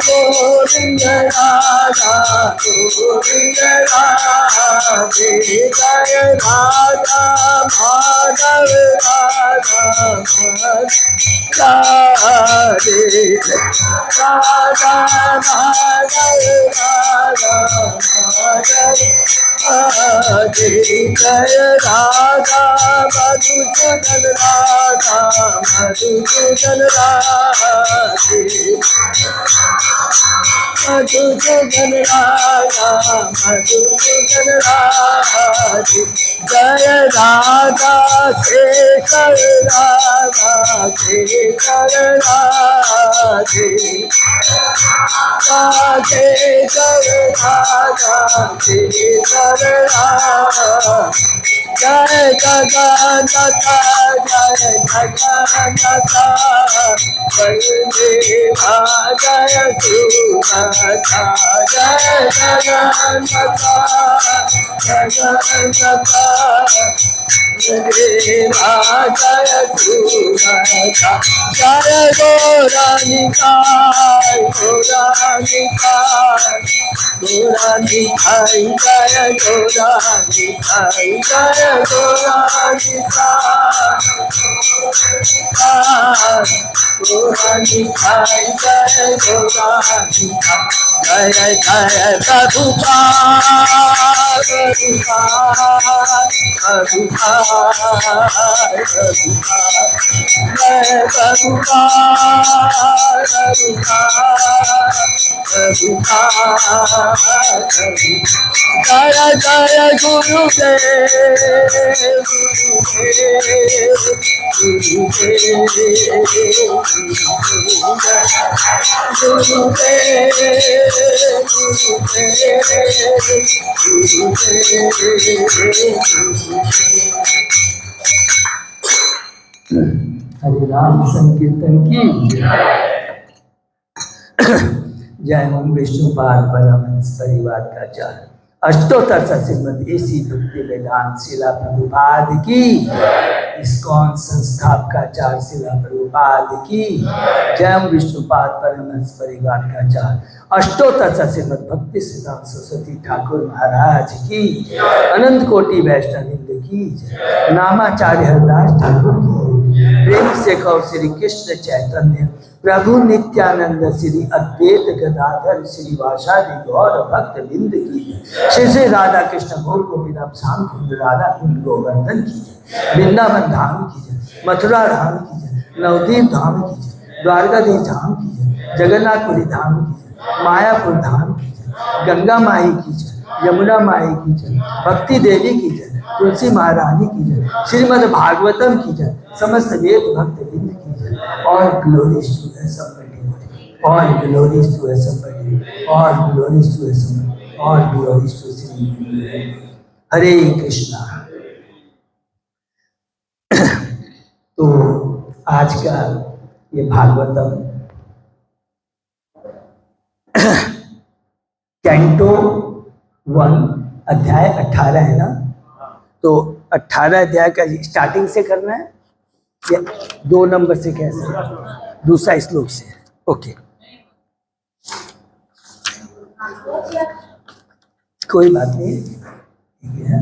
गोविंद राधा गोविंद राधे जय राधा माधव राधा माधव राधे राधा माधव राधा माधव राधे जय राधा मधुसूदन राधा मधुसूदन राधे मधुसूदन राधा मधुसूदन राधे जय राधा शेखर राधा शेखर राधे राधे जय राधा शेखर राधे जय जगन्नाथ जय जगन्नाथ बलदेवा जय सुनाथ जय जगन्नाथ जगन्नाथ बलदेवा जय सुनाथ जय गौरानिकाय गौरानिकाय गौरानिकाय जय गौरानिकाय जय गौरानिकाय जय गौरानिकाय जय जय प्रभुपाद प्रभुपाद जय प्रभुपाद जय जय गुरुदेव हरे राम संकीर्तन की जय ओम विष्णुपाद परमहंस परिवार का चार अष्टोत्तर श्रीमद एसी भक्ति वेदांत शिला प्रभुपाद की इस्कॉन संस्थापकाचार्य शिला प्रभुपाद की जय ओम विष्णुपाद परमहंस परिवार का चार अष्टोत्तर श्रीमद भक्ति सिद्धांत सरस्वती ठाकुर महाराज की अनंत कोटि वैष्णववृंद की नामाचार्य हरदास ठाकुर की प्रेम से कहो श्री कृष्ण चैतन्य प्रभु नित्यानंद श्री अद्वैत गदाधर श्री वासादि गौर भक्त बिंद की श्री श्री राधा कृष्ण गौर गोपीनाथ श्याम कुंड राधा कुंड गोवर्धन की वृंदावन धाम की जय मथुरा धाम की जय नवदीप धाम की जय द्वारकाधीश धाम की जय जगन्नाथपुरी धाम की जय मायापुर धाम की जय गंगा माई की जय यमुना माई की जय भक्ति देवी की जय तुलसी महारानी की जय श्रीमद् भागवतम की जय समस्त वेद भक्त बिंद की जय और ग्लोरीज टू somebody और ग्लोरीज टू somebody और ग्लोरीज टू somebody और ग्लोरीज टू श्री हरे कृष्णा। तो आज का ये भागवतम कैंटो 1 अध्याय 18 है ना, तो 18 अध्याय का स्टार्टिंग से करना है या 2 नंबर से कैसे, दूसरा श्लोक से, ओके कोई बात नहीं, ठीक है।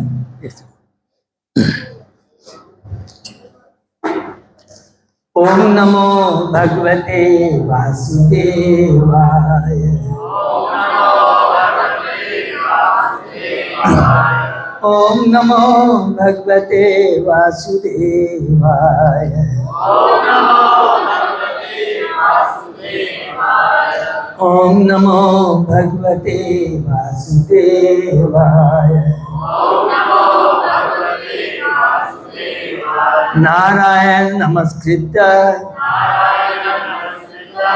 ओम नमो भगवते वासुदेवाय ओम नमो भगवते वासुदेवाय ओम नमो भगवते वासुदेवाय नारायण नमस्कृत्य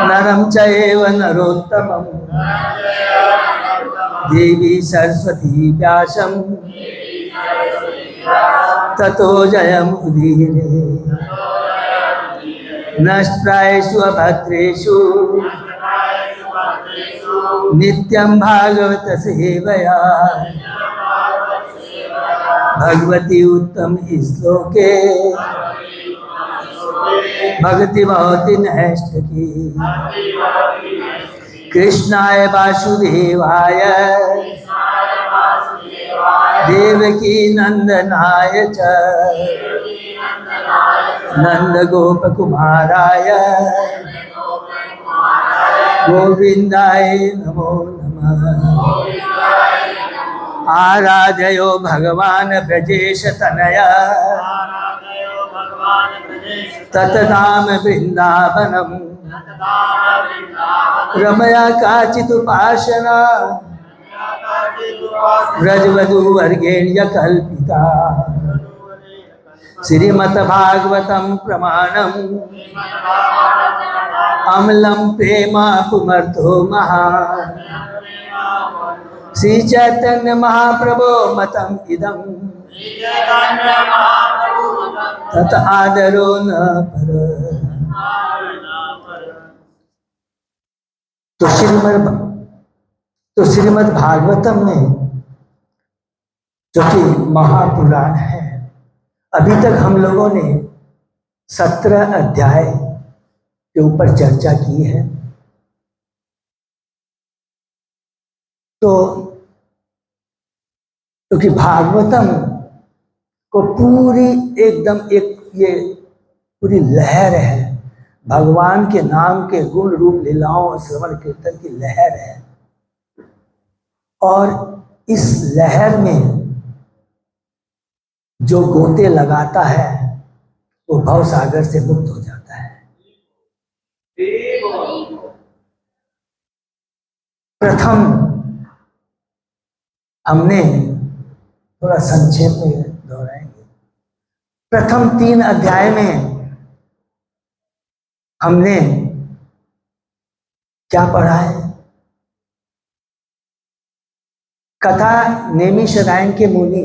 नरं चैव नरोत्तमं देवी सरस्वती व्यासं ततो जयमुदीरये नष्टायेषु अभद्रेषु नित्यं भागवत सेवया भगवती उत्तम श्लोके भक्ति भवति नैष्ठिकी कृष्णाय वासुदेवाय देवकी नंदनाय च नंद गोप कुमाराय गोविंदाय नमो नमः। आराधयो भगवान ब्रजेश तनया ततनाम वृंदावनम रमया काचिदुपासना व्रजवधू वर्गेण्य कल्पिता श्रीमद्भागवतं प्रमाणम् अमलं प्रेमा पुमर्थो महान् श्री चैतन्य महाप्रभो मतम इदं तत आदरो न पर। तो श्रीमद् भागवतम में जो कि महापुराण है, अभी तक हम लोगों ने 17 अध्याय के ऊपर चर्चा की है। तो क्योंकि भागवतम को पूरी एकदम एक ये पूरी लहर है, भगवान के नाम के गुण रूप लीलाओं और श्रवण कीर्तन की लहर है, और इस लहर में जो गोते लगाता है वो भव सागर से मुक्त हो जाता है। प्रथम हमने थोड़ा संक्षेप में दोहराएंगे। प्रथम 3 अध्याय में हमने क्या पढ़ा है? कथा नैमिषारण्य के मुनि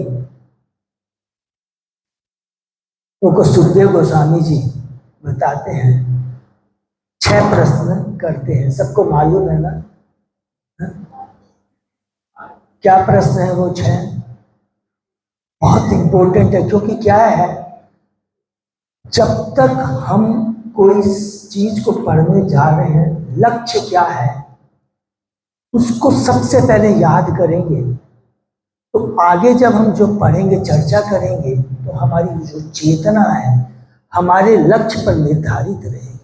उनको सुखदेव गोस्वामी जी बताते हैं, 6 प्रश्न करते हैं। सबको मालूम है ना? क्या प्रश्न है वो 6? बहुत इंपॉर्टेंट है, क्योंकि क्या है, जब तक हम कोई चीज को पढ़ने जा रहे हैं, लक्ष्य क्या है उसको सबसे पहले याद करेंगे, तो आगे जब हम जो पढ़ेंगे, चर्चा करेंगे, तो हमारी जो चेतना है हमारे लक्ष्य पर निर्धारित रहेगी।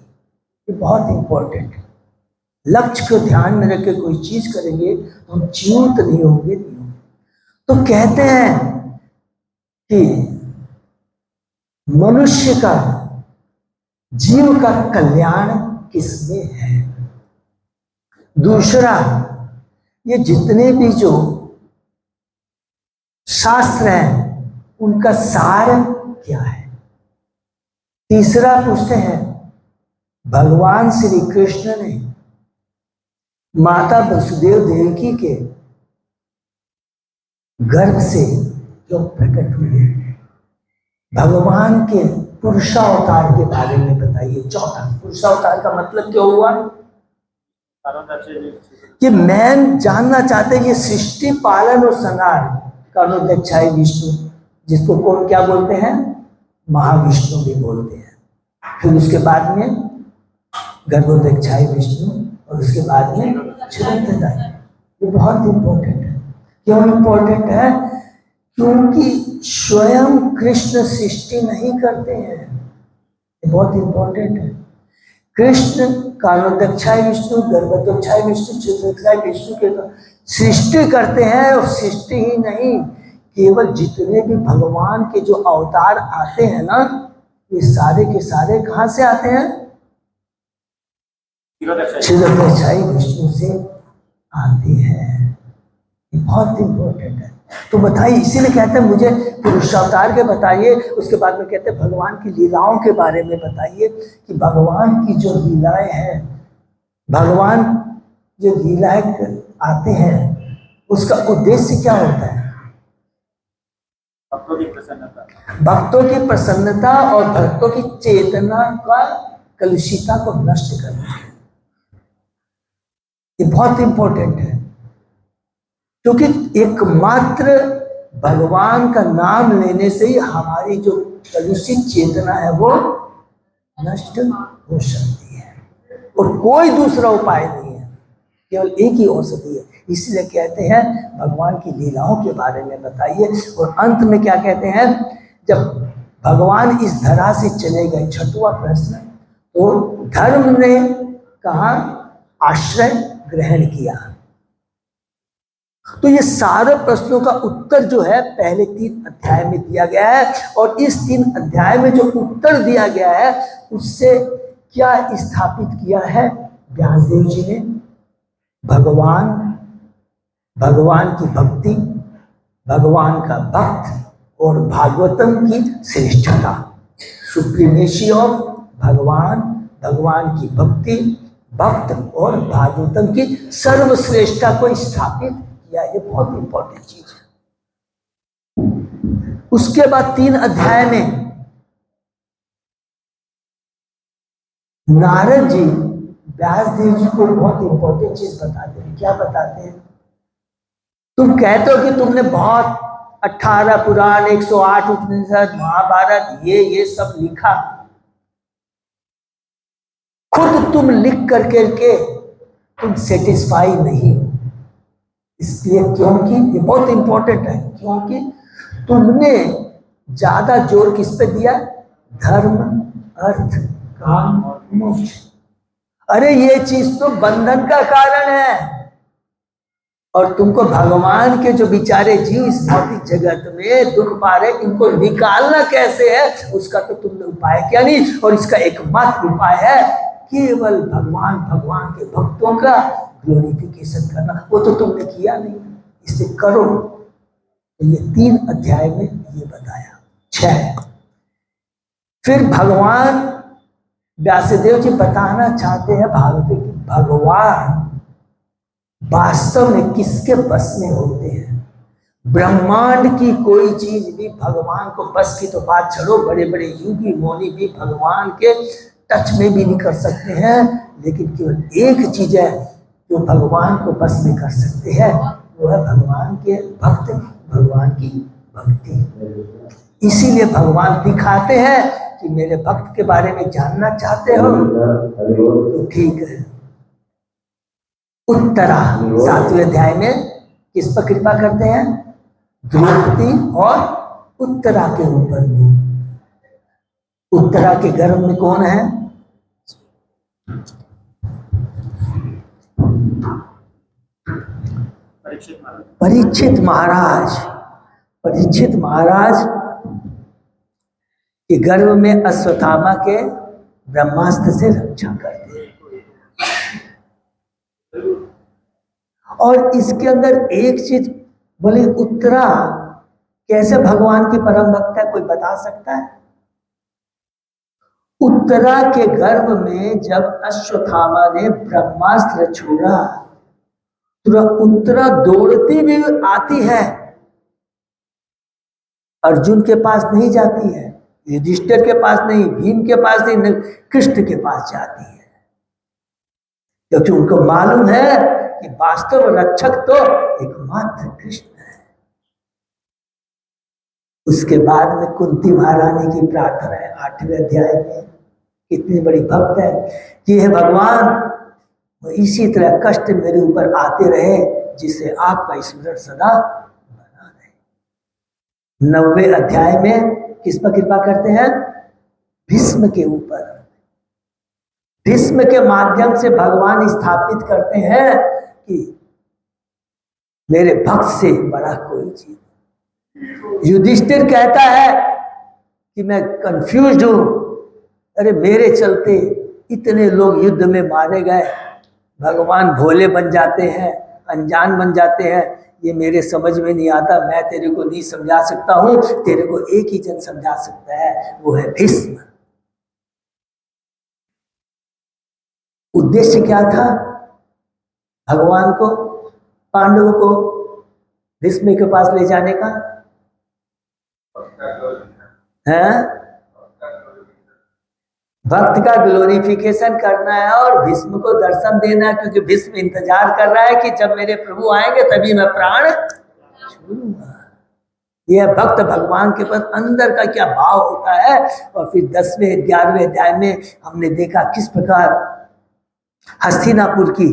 ये बहुत इंपॉर्टेंट है। लक्ष्य को ध्यान में रख के कोई चीज करेंगे तो हम च्युत नहीं होंगे। तो कहते हैं कि मनुष्य का, जीव का कल्याण किसमें है? दूसरा, ये जितने भी जो शास्त्र हैं उनका सार क्या है? तीसरा पूछते हैं, भगवान श्री कृष्ण ने माता वसुदेव देवकी के गर्भ से जो प्रकट हुए, भगवान के पुरुषावतार के बारे में बताइए। चौथा, पुरुषावतार का मतलब क्या हुआ? कि मैं जानना चाहते हैं ये सृष्टि पालन और संहार कारणोदक्षाई विष्णु, जिसको कौन क्या बोलते हैं? महाविष्णु भी बोलते हैं। फिर उसके बाद में गर्भोदक्षाई विष्णु, और उसके बाद में क्षीरोदधाई। ये बहुत इंपॉर्टेंट है। क्यों इंपॉर्टेंट है? क्योंकि स्वयं कृष्ण सृष्टि नहीं करते हैं। ये बहुत इंपॉर्टेंट है। कृष्ण कारणोदक्षाय विष्णु, गर्भोदक्षाय विष्णु, क्षीरोदक्षाय विष्णु के सृष्टि करते हैं। और सृष्टि ही नहीं, केवल जितने भी भगवान के जो अवतार आते हैं ना, ये सारे के सारे कहाँ से आते हैं? क्षीरोदक्षाय विष्णु से आते हैं। ये बहुत इंपॉर्टेंट है। तो बताइए, इसीलिए कहते हैं मुझे पुरुषावतार के बताइए, उसके बाद में कहते हैं भगवान की लीलाओं के बारे में बताइए, कि भगवान की जो लीलाएं हैं, भगवान जो लीलाएं आते हैं उसका उद्देश्य क्या होता है? भक्तों की प्रसन्नता, भक्तों की प्रसन्नता और भक्तों की चेतना का कलुषिता को नष्ट करना। ये बहुत इंपॉर्टेंट है, क्योंकि एकमात्र भगवान का नाम लेने से ही हमारी जो कलुषित चेतना है वो नष्ट हो सकती है, और कोई दूसरा उपाय नहीं है केवल एक ही औषधि है। इसलिए कहते हैं भगवान की लीलाओं के बारे में बताइए। और अंत में क्या कहते हैं, जब भगवान इस धरा से चले गए, छठवां प्रश्न, तो धर्म ने कहा आश्रय ग्रहण किया। तो ये सारे प्रश्नों का उत्तर जो है पहले 3 अध्याय में दिया गया है। और इस 3 अध्याय में जो उत्तर दिया गया है उससे क्या स्थापित किया है व्यासदेव जी ने, भगवान की भक्ति, भगवान का भक्त और भागवतम की श्रेष्ठता, सुप्रीमेसी ऑफ भगवान की भक्ति, भक्त और भागवतम की सर्वश्रेष्ठता को स्थापित किया। ये बहुत इंपॉर्टेंट चीज है। उसके बाद 3 अध्याय में नारद जी व्यासदेव जी को बहुत इंपॉर्टेंट चीज बताते हैं। क्या बताते हैं, तुम कहते हो कि तुमने बहुत 18 पुराण, 108 उपनिषद, महाभारत, ये सब लिखा, खुद तुम लिख करके तुम सेटिस्फाई नहीं हो। इसलिए क्योंकि ये बहुत इंपॉर्टेंट है, क्योंकि तुमने ज्यादा जोर किस पे दिया, धर्म, अर्थ, काम, मोक्ष। अरे ये चीज तो बंधन का कारण है। और तुमको भगवान के जो बेचारे जीव इस भौतिक जगत में दुख पा रहे, इनको निकालना कैसे है, उसका तो तुमने उपाय क्या नहीं। और इसका एकमात्र उपाय है केवल भगवान के भक्तों का ग्लोरिफिकेशन करना। वो तो तुमने किया नहीं, इसे करो। तो ये 3 अध्याय में ये बताया। 6 फिर भगवान व्यासदेव जी बताना चाहते हैं भागवत की भगवान वास्तव में किसके बस में होते हैं। ब्रह्मांड की कोई चीज भी भगवान को बस की तो बात छोड़ो, बड़े बड़े योगी मौनी भी भगवान के टच में भी नहीं कर सकते हैं। लेकिन केवल एक चीज है जो भगवान को बस में कर सकते हैं, वो है भगवान के भक्त, भगवान की भक्ति। इसीलिए भगवान दिखाते हैं कि मेरे भक्त के बारे में जानना चाहते हो तो ठीक है। उत्तरा 7वें अध्याय में किस पर कृपा करते हैं, द्रौपदी और उत्तरा के ऊपर में। उत्तरा के गर्भ में कौन है, परीक्षित महाराज। परीक्षित महाराज के गर्भ में अश्वत्थामा के ब्रह्मास्त्र से रक्षा करते हैं। और इसके अंदर एक चीज बोले, उत्तरा कैसे भगवान की परम भक्त है, कोई बता सकता है। उत्तरा के गर्भ में जब अश्वत्थामा ने ब्रह्मास्त्र छोड़ा तो उत्तरा दौड़ती भी आती है, अर्जुन के पास नहीं जाती है, युधिष्ठिर के पास नहीं, भीम के पास नहीं, कृष्ण के पास जाती है। क्योंकि उनको मालूम है कि वास्तव रक्षक तो एकमात्र कृष्ण है। उसके बाद में कुंती महारानी की प्रार्थना है 8वें अध्याय में, कितनी बड़ी भक्त है कि हे भगवान इसी तरह कष्ट मेरे ऊपर आते रहे जिससे आपका स्मरण सदा बना रहे। 9वें अध्याय में किस पर कृपा करते हैं, भीष्म के ऊपर। भीष्म के माध्यम से भगवान स्थापित करते हैं कि मेरे भक्त से बड़ा कोई चीज। युधिष्ठिर कहता है कि मैं कंफ्यूज हूं, अरे मेरे चलते इतने लोग युद्ध में मारे गए, भगवान भोले बन जाते हैं, अनजान बन जाते हैं, ये मेरे समझ में नहीं आता, मैं तेरे को नहीं समझा सकता हूं, तेरे को एक ही जन समझा सकता है, वो है भीष्म। उद्देश्य क्या था भगवान को, पांडवों को भीष्म के पास ले जाने का है, भक्त का ग्लोरिफिकेशन करना है और भीष्म को दर्शन देना है। क्योंकि भीष्म इंतजार कर रहा है कि जब मेरे प्रभु आएंगे तभी मैं प्राण छोड़ूंगा। यह भक्त भगवान के पास अंदर का क्या भाव होता है। और फिर 10वें 11वें अध्याय में हमने देखा किस प्रकार हस्तिनापुर की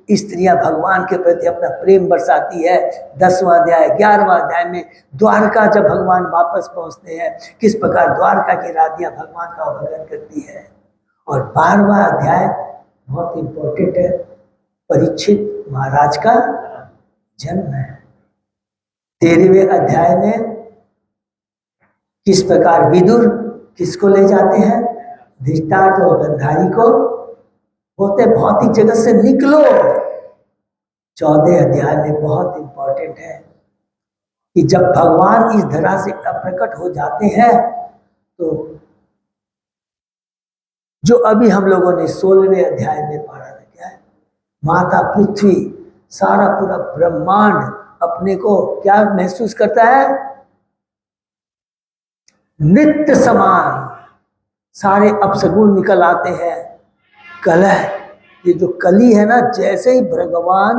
स्त्रियां भगवान के प्रति अपना प्रेम बरसाती है। 10वां अध्याय 11वां अध्याय में द्वारका जब भगवान वापस पहुंचते हैं, किस प्रकार द्वारका की राधियां भगवान का भजन करती है। और 12वां अध्याय बहुत इंपॉर्टेंट है, परीक्षित महाराज का जन्म है। 13वें अध्याय में किस प्रकार विदुर किसको ले जाते हैं, धृतराष्ट्र और गंधारी को, बोलते भौतिक जगत से निकलो। 14 अध्याय में बहुत इंपॉर्टेंट है कि जब भगवान इस धरा से प्रकट हो जाते हैं तो जो अभी हम लोगों ने 16वें अध्याय में पढ़ा था, क्या है, माता पृथ्वी, सारा पूरा ब्रह्मांड अपने को क्या महसूस करता है, नित्य समान। सारे अपसगुण निकल आते हैं। कलह, ये जो कली है ना, जैसे ही भगवान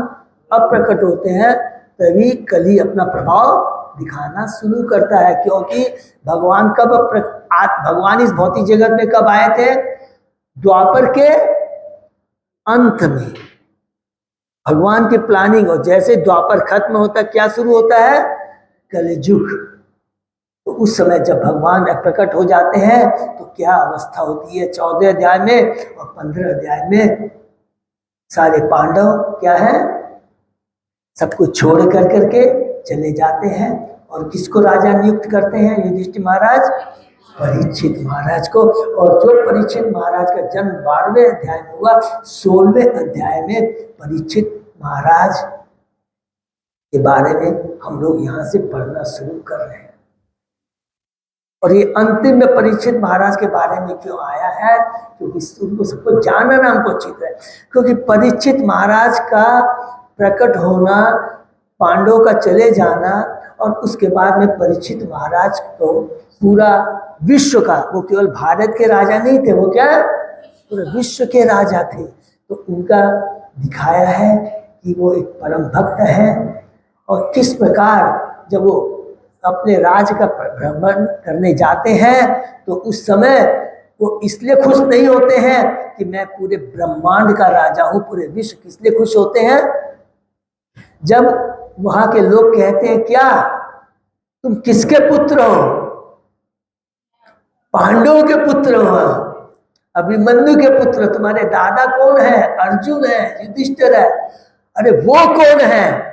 अप्रकट होते हैं तभी कली अपना प्रभाव दिखाना शुरू करता है। क्योंकि भगवान भगवान इस भौतिक जगत में कब आए थे, द्वापर के अंत में। भगवान की प्लानिंग, और जैसे द्वापर खत्म होता क्या शुरू होता है, कलयुग। तो उस समय जब भगवान प्रकट हो जाते हैं तो क्या अवस्था होती है। 14 अध्याय में और 15 अध्याय में सारे पांडव क्या है, सब कुछ छोड़ कर करके चले जाते हैं। और किसको राजा नियुक्त करते हैं, युधिष्ठिर महाराज, परीक्षित महाराज को। और जो परीक्षित महाराज का जन्म 12वें अध्याय में हुआ, 16वें अध्याय में परीक्षित महाराज के बारे में हम लोग यहाँ से पढ़ना शुरू कर रहे हैं। और ये अंतिम में परीक्षित महाराज के बारे में क्यों आया है, क्योंकि उनको सबको जानना हमको उचित है। क्योंकि परीक्षित महाराज का प्रकट होना, पांडवों का चले जाना, और उसके बाद में परीक्षित महाराज को पूरा विश्व का, वो केवल भारत के राजा नहीं थे, वो क्या पूरे विश्व के राजा थे। तो उनका दिखाया है कि वो एक परम भक्त है। और किस प्रकार जब वो अपने राज का भ्रमण करने जाते हैं तो उस समय वो इसलिए खुश नहीं होते हैं कि मैं पूरे ब्रह्मांड का राजा हूं, पूरे विश्व के, इसलिए खुश होते हैं जब वहां के लोग कहते हैं, क्या तुम किसके पुत्र हो, पांडवों के पुत्र हो, अभिमन्यु के पुत्र, तुम्हारे दादा कौन है, अर्जुन है, युधिष्ठिर है। अरे वो कौन है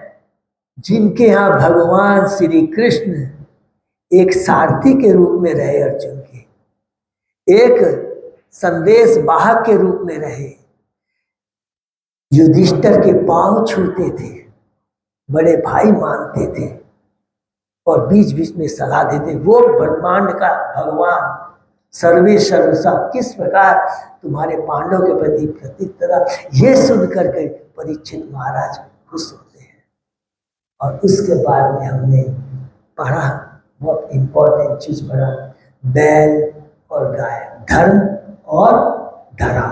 जिनके यहाँ भगवान श्री कृष्ण एक सारथी के रूप में रहे, अर्जुन के एक संदेश वाहक के रूप में रहे, युधिष्ठिर के पांव छूते थे, बड़े भाई मानते थे और बीच बीच में सलाह देते। वो ब्रह्मांड का भगवान सर्वे सर्वसा किस प्रकार तुम्हारे पांडव के प्रति प्रतीक तरह, ये सुन करके परीक्षित महाराज खुश होते हैं। और उसके बाद में हमने पढ़ा, बहुत इंपॉर्टेंट चीज पढ़ा, बैल और गाय, धर्म और धरा।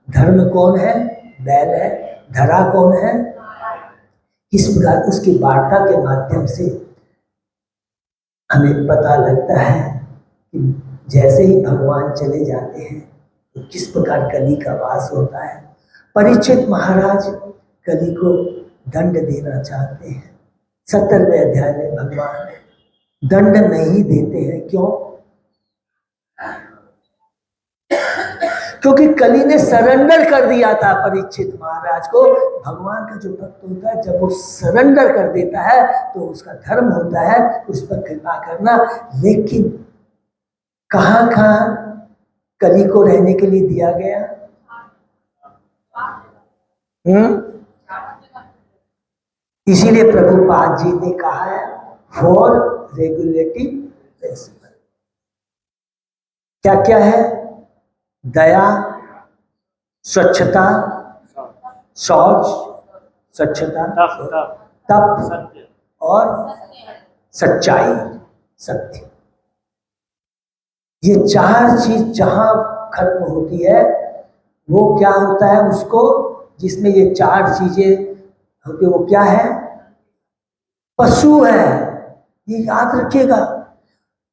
धर्म कौन है, बैल है, धरा कौन है। इस प्रकार उसकी वार्ता के माध्यम से हमें पता लगता है कि जैसे ही भगवान चले जाते हैं तो किस प्रकार कली का वास होता है। परीक्षित महाराज कली को दंड देना चाहते हैं। 17वें अध्याय में भगवान दंड नहीं देते हैं। क्यों? क्योंकि कली ने सरेंडर कर दिया था परीक्षित महाराज को। भगवान का जो भक्त होता है जब वो सरेंडर कर देता है तो उसका धर्म होता है उस पर कृपा करना। लेकिन कहां कहां कली को रहने के लिए दिया गया? इसीलिए प्रभुपाद जी ने कहा है फॉर रेगुलेटिव प्रिंसिपल। क्या क्या है? दया, स्वच्छता, शौच, स्वच्छता, तप और सच्चाई, सत्य। ये चार चीज जहां खत्म होती है वो क्या होता है उसको, जिसमें ये चार चीजें होती है वो क्या है? पशु है। ये याद रखिएगा,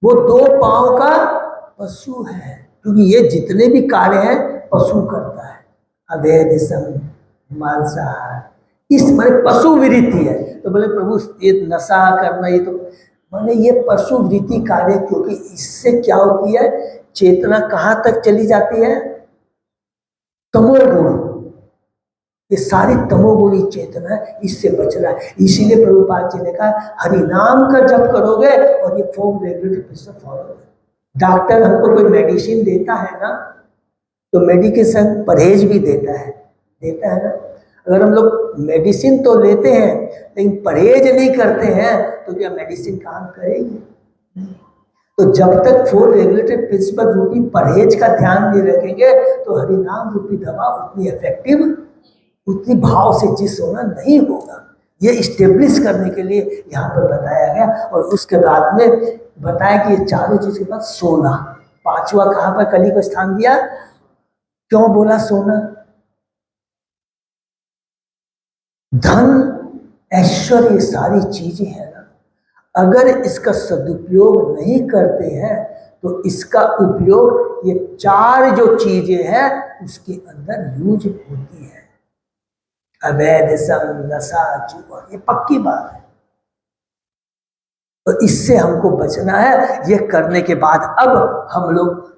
वो 2 पांव का पशु है, क्योंकि ये जितने भी कार्य हैं पशु करता है। अवैध संग, मांसाहार। इस माने पशु वृत्ति है। तो बोले प्रभु ये नशा करना, ये तो माने ये पशु वृत्ति कार्य, क्योंकि इससे क्या होती है, चेतना कहाँ तक चली जाती है, तमोगुण। ये सारी तमोगुणी चेतना है, इससे बचना है। इसीलिए प्रभुपाद जी ने कहा हरि नाम का जप करोगे और ये 4 रेगुलेटरी फॉलो। डॉक्टर हमको कोई मेडिसिन देता है ना, तो मेडिकेशन परहेज भी देता है ना। अगर हम लोग मेडिसिन तो लेते हैं लेकिन परहेज नहीं करते हैं तो क्या मेडिसिन काम करेगी? तो जब तक 4 रेगुलेटरी प्रिंसिपल रूपी परहेज का ध्यान नहीं रखेंगे तो हरिनाम रूपी दवा उतनी इफेक्टिव, उतनी भाव से जिस होना नहीं होगा। ये स्टेब्लिश करने के लिए यहाँ पर बताया गया। और उसके बाद में बताया कि ये चारों चीज के बाद सोना, पांचवा कहाँ पर कली को स्थान दिया, क्यों बोला सोना? धन ऐश्वर्य सारी चीजें हैं ना, अगर इसका सदुपयोग नहीं करते हैं तो इसका उपयोग ये 4 जो चीजें हैं उसके अंदर यूज होती है। अवैध संग, नशा, जुआ, ये पक्की बात है। तो इससे हमको बचना है। ये करने के बाद अब हम लोग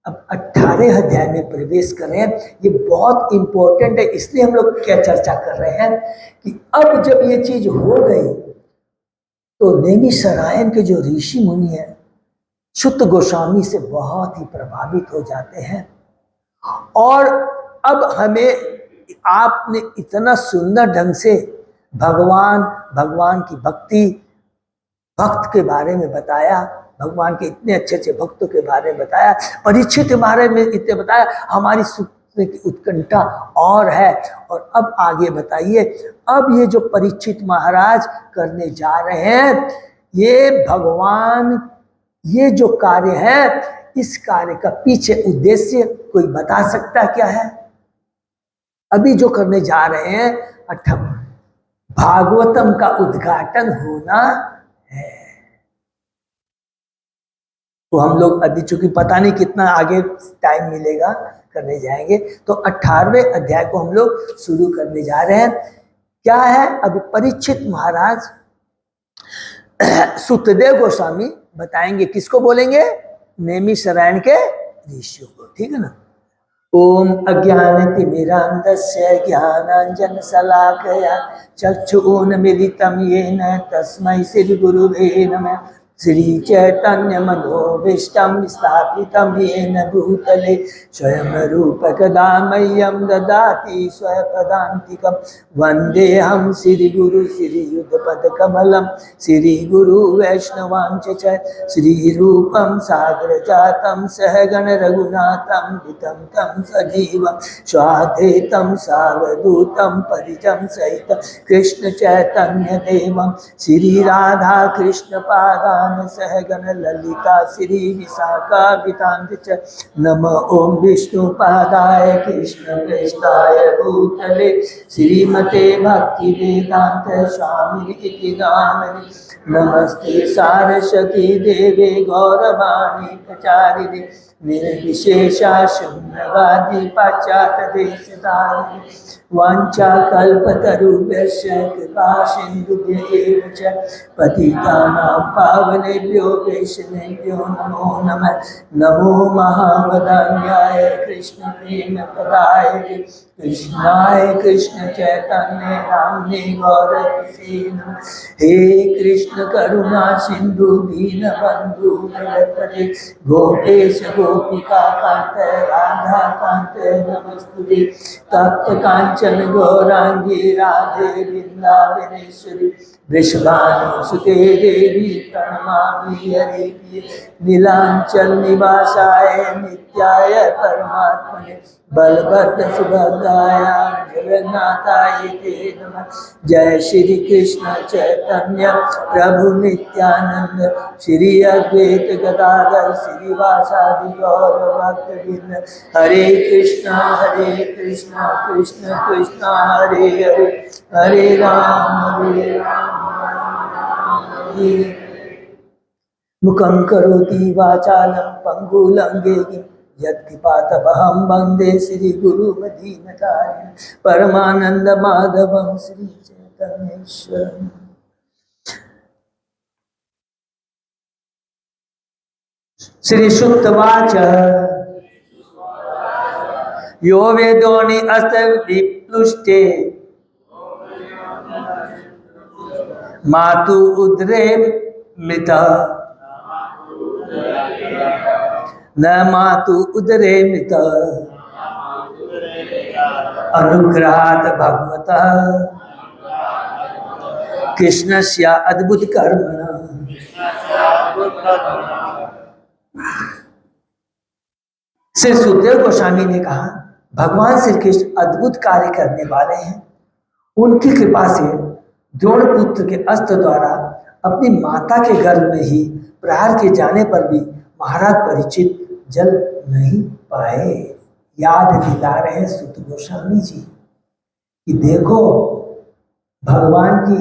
अब 18 अध्याय में प्रवेश कर रहे हैं। ये बहुत इंपॉर्टेंट है, इसलिए हम लोग क्या चर्चा कर रहे हैं कि अब जब ये चीज हो गई तो नैमिषारण्य के जो ऋषि मुनि हैं शुद्ध गोस्वामी से बहुत ही प्रभावित हो जाते हैं। और अब हमें आपने इतना सुंदर ढंग से भगवान की भक्ति, भक्त के बारे में बताया, भगवान के इतने अच्छे अच्छे भक्तों के बारे में बताया, परीक्षित के बारे में इतने बताया, हमारी सुनने की उत्कंठा और है। और अब आगे बताइए, अब ये जो परीक्षित महाराज करने जा रहे हैं, ये भगवान, ये जो कार्य है, इस कार्य का पीछे उद्देश्य कोई बता सकता क्या है? अभी जो करने जा रहे हैं भागवतम का उद्घाटन होना है। तो हम लोग अभी चूंकि पता नहीं कितना आगे टाइम मिलेगा, करने जाएंगे। तो 18वें अध्याय को हम लोग शुरू करने जा रहे हैं। क्या है? अभी परीक्षित महाराज सुतदेव गोस्वामी बताएंगे, किसको बोलेंगे? नैमिषारण्य के ऋषियों को, ठीक है ना। ओम अज्ञानतिमिरान्धस्य ज्ञानाञ्जनशलाकया चक्षुरुन्मीलितं येन तस्मै श्रीगुरुवे नमः। श्री चैतन्य मनोभीष्टं स्थापितं येन भूतले स्वयं रूप कदा मह्यं ददाति स्वपदान्तिकं। वन्देऽहं श्रीगुरु श्रीयुतपदकमलं श्रीगुरु वैष्णवांच च श्रीरूपं साग्रजातं सहगण रघुनाथं वितं तं सजीवं स्वाद्वैतं सावधूतं परिजं सहितं कृष्ण चैतन्य देवं श्री राधा कृष्ण पादान् सहगण ललिता श्री विशाखान्वितांश्च च। नमः ओम विष्णुपादाय कृष्ण प्रेष्ठाय भूतले श्रीमते भक्ति वेदांत स्वामी इति नामिने। नमस्ते सारस्वती देवे गौरवाणी प्रचारिणे निर्विशेषा शून्यवादी पाश्चात्य देशधारिणे। वाञ्छाकल्पतरुभ्यश्च कृपा सिन्धुभ्येव च पतितानां पावनेभ्यो वैष्णवेभ्यो नमो नमः। नमो महावदान्याय कृष्ण प्रेम प्रदायते कृष्णाय कृष्ण चैतन्य नाम्ने गौरसे नमः। हे कृष्ण करुणा सिंधु दीनबंधु जगत्पते गोपेश गोपिका कांत राधा कांत नमस्तुते। तप्त कांचन गौरांगी राधे वृंदावनेश्वरी वृषभानुसुते देवी प्रणमामि हरिप्रिये। नीलांचल निवासाय नित्याय परमात्मने बलभद्र सुभद्राय जगन्नाथाय ते नमः। जय श्री कृष्ण चैतन्य प्रभु नित्यानंद श्री अद्वैत गदाधर श्रीवासादि गौर भक्तवृंद। हरे कृष्ण कृष्ण कृष्ण हरे हरे हरे राम मुखं करोति वाचालं पंगुलंघे यत्कृपातमहं वन्दे श्री गुरुमदीनकारिणं परमानंद माधवं श्री चैतन्येश्वरम्। श्री सुक्तवाच यो वेदोनि अस्त विप्लुष्टे मातु उदरे मृत न मातु उदरे मृत अनुग्रहात् भगवतः कृष्णस्य अद्भुत कर्मणा। श्री सुखदेव गोस्वामी ने कहा, भगवान श्री कृष्ण अद्भुत कार्य करने वाले हैं। उनकी कृपा से द्रोण पुत्र के अस्त्र द्वारा अपनी माता के गर्भ में ही प्रहार के जाने पर भी महाराज परीक्षित जल नहीं पाए। याद दिला रहे हैं सुत गोस्वामी जी कि देखो भगवान की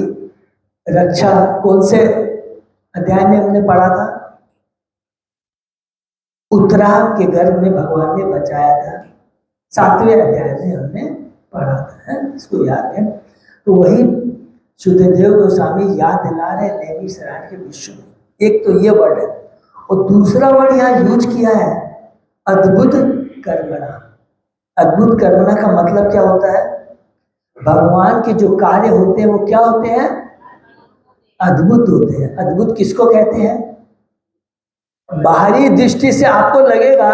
रक्षा कौन से अध्याय में हमने पढ़ा था? उत्तरा के गर्भ में भगवान ने बचाया था, 7वें अध्याय में हमने पढ़ा था, इसको याद है। तो वही सुखदेव गोस्वामी याद दिला रहे नैमिषारण्य के विषय में। एक तो ये वर्ड है और दूसरा वर्ड यहाँ यूज किया है अद्भुत कर्मणा। अद्भुत कर्मणा का मतलब क्या होता है? भगवान के जो कार्य होते हैं वो क्या होते हैं? अद्भुत होते हैं। अद्भुत किसको कहते हैं? बाहरी दृष्टि से आपको लगेगा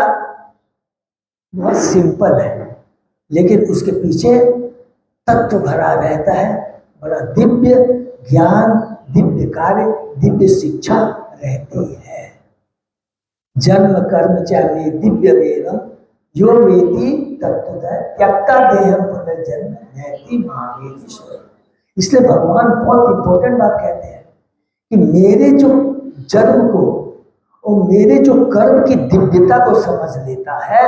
बहुत सिंपल है, लेकिन उसके पीछे तत्व भरा रहता है, बड़ा दिव्य ज्ञान, दिव्य कार्य, दिव्य शिक्षा रहती है। जन्म कर्म चाहे दिव्य वेदम यो वेदी तत्वतः त्यक्ता देहम पुनर्जन्म नैति महावेदी। इसलिए भगवान बहुत इंपॉर्टेंट बात कहते हैं कि मेरे जो जन्म को और मेरे जो कर्म की दिव्यता को समझ लेता है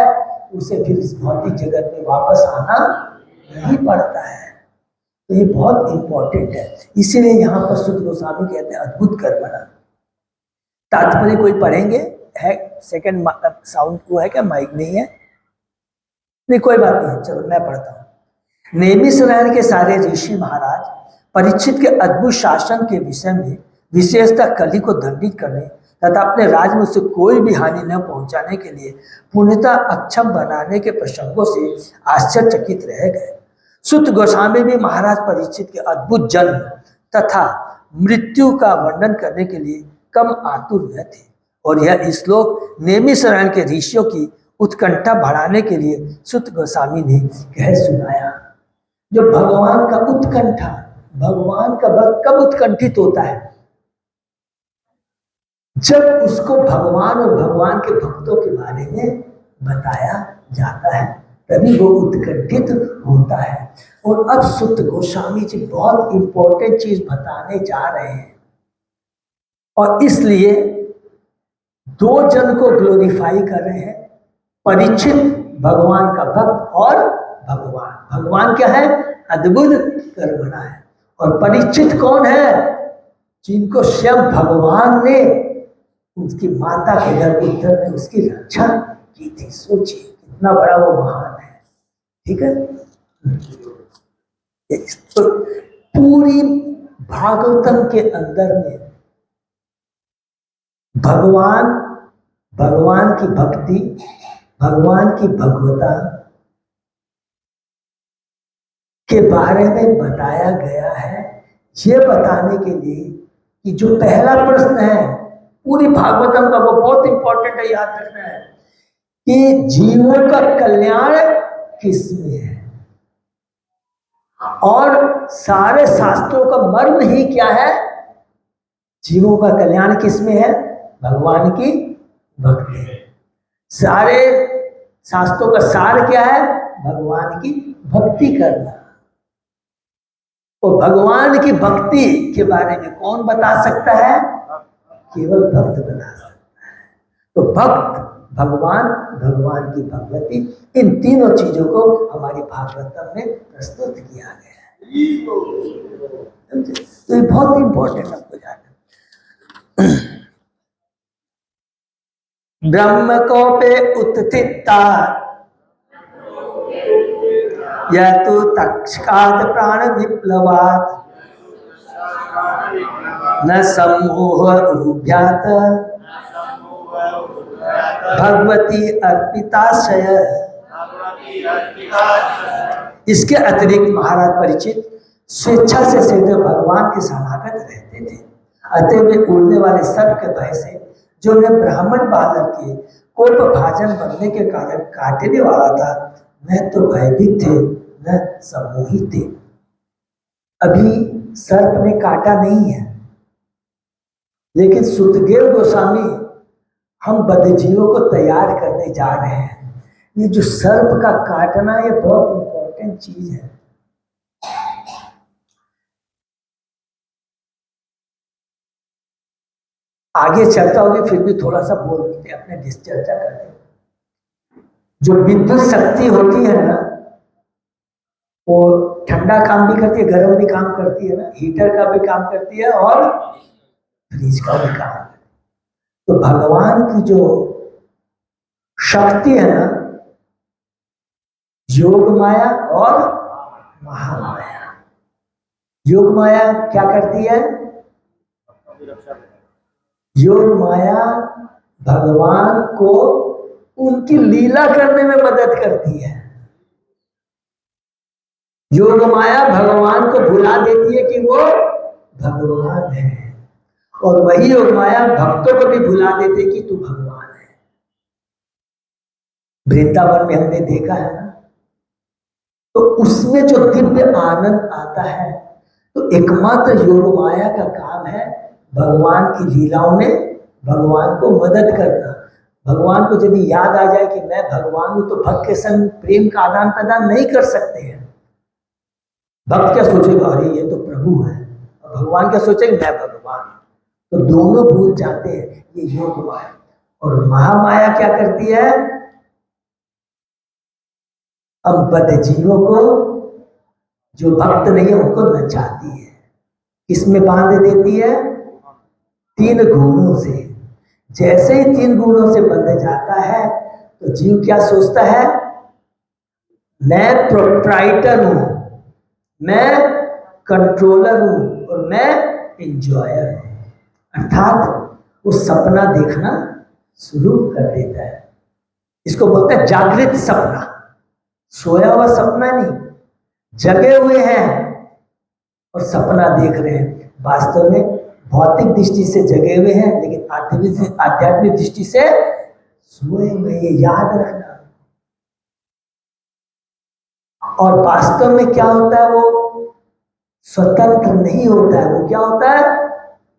उसे फिर इस भौतिक जगत में वापस आना नहीं पड़ता है। तो ये बहुत इंपॉर्टेंट है। इसीलिए यहाँ पर सुत गोस्वामी कहते हैं अद्भुत कर्मणा। तात्पर्य कोई पढ़ेंगे? है सेकंड साउंड को है क्या? माइक नहीं है? नहीं कोई बात नहीं, चलो मैं पढ़ता हूँ। नैमिषारण्य के सारे ऋषि महाराज परीक्षित के अद्भुत शासन के विषय में विशेषतः कली को दंडित करने तथा अपने राज्य में उसे कोई भी हानि न पहुंचाने के लिए पूर्णतः अक्षम बनाने के प्रसंगों से आश्चर्यचकित रह गए। सुत गोस्वामी भी महाराज परीक्षित के अद्भुत जन्म तथा मृत्यु का वर्णन करने के लिए कम आतुर न थे और यह श्लोक नैमिषारण्य के ऋषियों की उत्कंठा बढ़ाने के लिए सुत गोस्वामी ने कह सुनाया। जो भगवान का उत्कंठा, भगवान का भक्त कब उत्कंठित होता है? जब उसको भगवान और भगवान के भक्तों के बारे में बताया जाता है तभी वो उत्कंठित होता है। और अब सुत गोस्वामी जी बहुत इंपॉर्टेंट चीज बताने जा रहे हैं और इसलिए दो जन को ग्लोरीफाई कर रहे हैं। परीक्षित भगवान का भक्त और भगवान। भगवान क्या है? अद्भुत कर्मणा है। और परीक्षित कौन है? जिनको स्वयं भगवान ने उसकी माता के गर्भोत्तर में उसकी रक्षा की थी। सोचिए कितना बड़ा वो महान है। ठीक है। तो पूरी भागवतम के अंदर में भगवान, भगवान की भक्ति, भगवान की भगवता के बारे में बताया गया है। ये बताने के लिए कि जो पहला प्रश्न है पूरी भागवतम का, वो बहुत इंपॉर्टेंट है, याद रखना है कि जीवों का कल्याण किसमें है। और सारे शास्त्रों का मर्म ही क्या है? जीवों का कल्याण किसमें है? भगवान की भक्ति। सारे शास्त्रों का सार क्या है? भगवान की भक्ति करना। और भगवान की भक्ति के बारे में कौन बता सकता है? केवल भक्त बता सकता है। तो भक्त, भगवान, भगवान की भगवती, इन तीनों चीजों को हमारी भागवतम में प्रस्तुत किया गया है। तो ये बहुत इंपॉर्टेंट आपको जानना। ब्रह्म कोपे उत्थिता यह तो तक्षकात प्राण विप्लवात न सम्मोह रूभ्यात भगवती अर्पिताशय। इसके अतिरिक्त महाराज परीक्षित स्वेच्छा से सीधे भगवान के शरणागत रहते थे। अतः वे उड़ने वाले सर्प के भय से, जो उन्हें ब्राह्मण बालक के कोप भाजन बनने के कारण काटने वाला था, न तो भयभीत थे न सम्मोहित थे। अभी सर्प ने काटा नहीं है, लेकिन सुतदेव गोस्वामी हम बद्धजीवों को तैयार करने जा रहे हैं। ये जो सर्प का काटना, ये बहुत इंपॉर्टेंट चीज है। आगे चर्चा होगी, फिर भी थोड़ा सा बोल देते अपने चर्चा करते। जो विद्युत शक्ति होती है ना, वो ठंडा काम भी करती है, गर्म भी काम करती है ना, हीटर का भी काम करती है और फ्रिज का भी काम। तो भगवान की जो शक्ति है ना, योग माया और महामाया। योग माया क्या करती है? योग माया भगवान को उनकी लीला करने में मदद करती है। योग माया भगवान को भुला देती है कि वो भगवान है, और वही योग माया भक्तों को भी भुला देती है कि तू भगवान है। वृंदावन में हमने देखा है ना, तो उसमें जो दिव्य आनंद आता है, तो एकमात्र योग माया का काम है भगवान की लीलाओं में भगवान को मदद करना। भगवान को यदि याद आ जाए कि मैं भगवान हूं, तो भक्त के संग प्रेम का आदान प्रदान नहीं कर सकते हैं। भक्त क्या सोचेगा, अरे ये तो प्रभु है, और भगवान क्या सोचेगा, मैं भगवान। तो दोनों भूल जाते हैं। ये योग माया। और महामाया क्या करती है? हम बद्ध जीवों को, जो भक्त नहीं है, उनको नचाती है। किसमें बांध देती है? तीन गुणों से। जैसे ही तीन गुणों से बंध जाता है, तो जीव क्या सोचता है? मैं प्रोप्राइटर हूं, मैं कंट्रोलर हूं, और मैं एंजॉयर हूं। अर्थात वो सपना देखना शुरू कर देता है। इसको बोलते हैं जागृत सपना। सोया हुआ सपना नहीं, जगे हुए हैं और सपना देख रहे हैं। वास्तव में भौतिक दृष्टि से जगे हुए हैं, लेकिन आध्यात्मिक दृष्टि से सोए हुए। ये याद रखना। और वास्तव में क्या होता है? वो स्वतंत्र नहीं होता है, वो क्या होता है?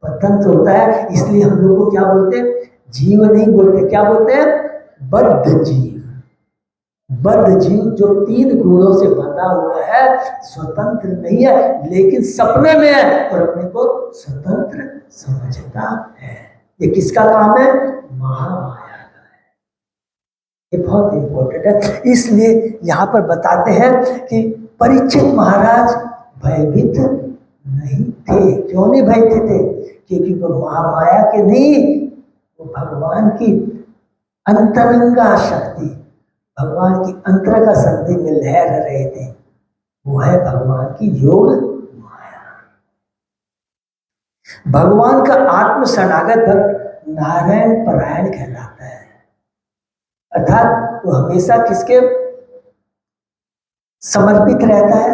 स्वतंत्र होता है। इसलिए हम लोग को क्या बोलते हैं? जीव नहीं बोलते, क्या बोलते हैं? बद्ध जीव। बद्ध जीव जो तीन गुणों से बंधा हुआ है, स्वतंत्र नहीं है, लेकिन सपने में है और अपने को स्वतंत्र समझता है। ये किसका काम है? महामाया का है। ये बहुत इंपॉर्टेंट है। इसलिए यहाँ पर बताते हैं कि परीक्षित महाराज भयभीत नहीं थे। क्यों नहीं भयभीत थे? क्योंकि वो महामाया के नहीं, वो भगवान की अंतरंगा शक्ति, भगवान की अंतर का शक्ति में लहर रहे थे। वो है भगवान की योग माया। भगवान का आत्म शरणागत भक्त नारायण परायण कहलाता है। अर्थात वो हमेशा किसके समर्पित रहता है?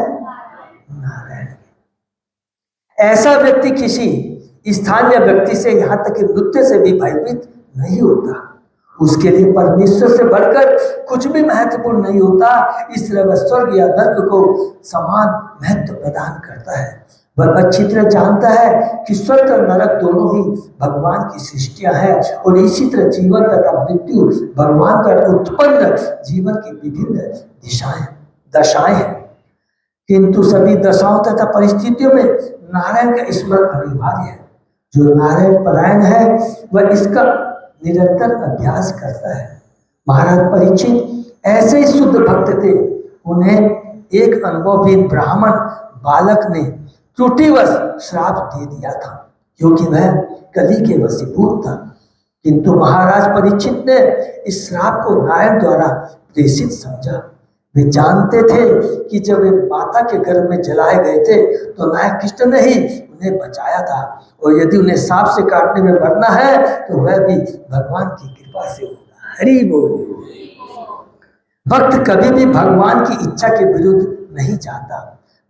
नारायण के। ऐसा व्यक्ति किसी स्थान या व्यक्ति से, यहां तक कि मृत्यु से भी भयभीत नहीं होता। उसके लिए परमेश्वर से बढ़कर कुछ भी महत्वपूर्ण नहीं होता। इसलिए वह स्वर्ग या नर्क को समान महत्व प्रदान करता है। वह अच्छी तरह जानता है कि स्वर्ग और नरक दोनों ही भगवान की सृष्टियां हैं, और इसी तरह जीवन तथा मृत्यु भगवान का उत्पन्न जीवन की विभिन्न दशाएं हैं। किंतु सभी दशाओं तथा परिस्थितियों में नारायण का स्मरण अनिवार्य है। जो नारायण परायण है, वह इसका निरंतर अभ्यास करता है। महाराज परीक्षित ऐसे ही शुद्ध भक्त थे। उन्हें एक अनुभवहीन ब्राह्मण बालक ने त्रुटिवश श्राप दे दिया था, क्योंकि वह कली के वशीभूत था। किंतु महाराज परीक्षित ने इस श्राप को नारायण द्वारा प्रेषित समझा। वे जानते थे कि जब वे माता के गर्भ में जलाए गए थे तो नायक कृष्ण ने ही उन्हें बचाया था, और यदि उन्हें सांप से काटने में मरना है तो वह भी भगवान की कृपा से होगा। हरि बोल। भक्त कभी भी भगवान की इच्छा के विरुद्ध नहीं जाता।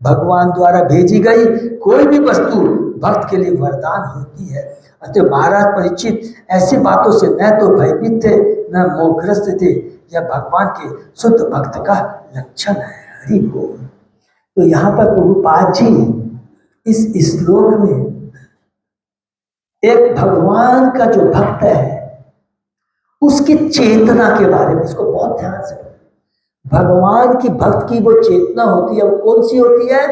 भगवान द्वारा भेजी गई कोई भी वस्तु भक्त के लिए वरदान होती है। अतः महाराज परीक्षित ऐसी बातों से न तो भयभीत थे न मोहग्रस्त थे। यह भगवान के शुद्ध भक्त का लक्षण है। हरि बोल। तो यहाँ पर प्रभुपाद जी इस श्लोक में एक भगवान का जो भक्त है उसकी चेतना के बारे में, इसको बहुत ध्यान से, भगवान की भक्त की वो चेतना होती है, वो कौन सी होती है?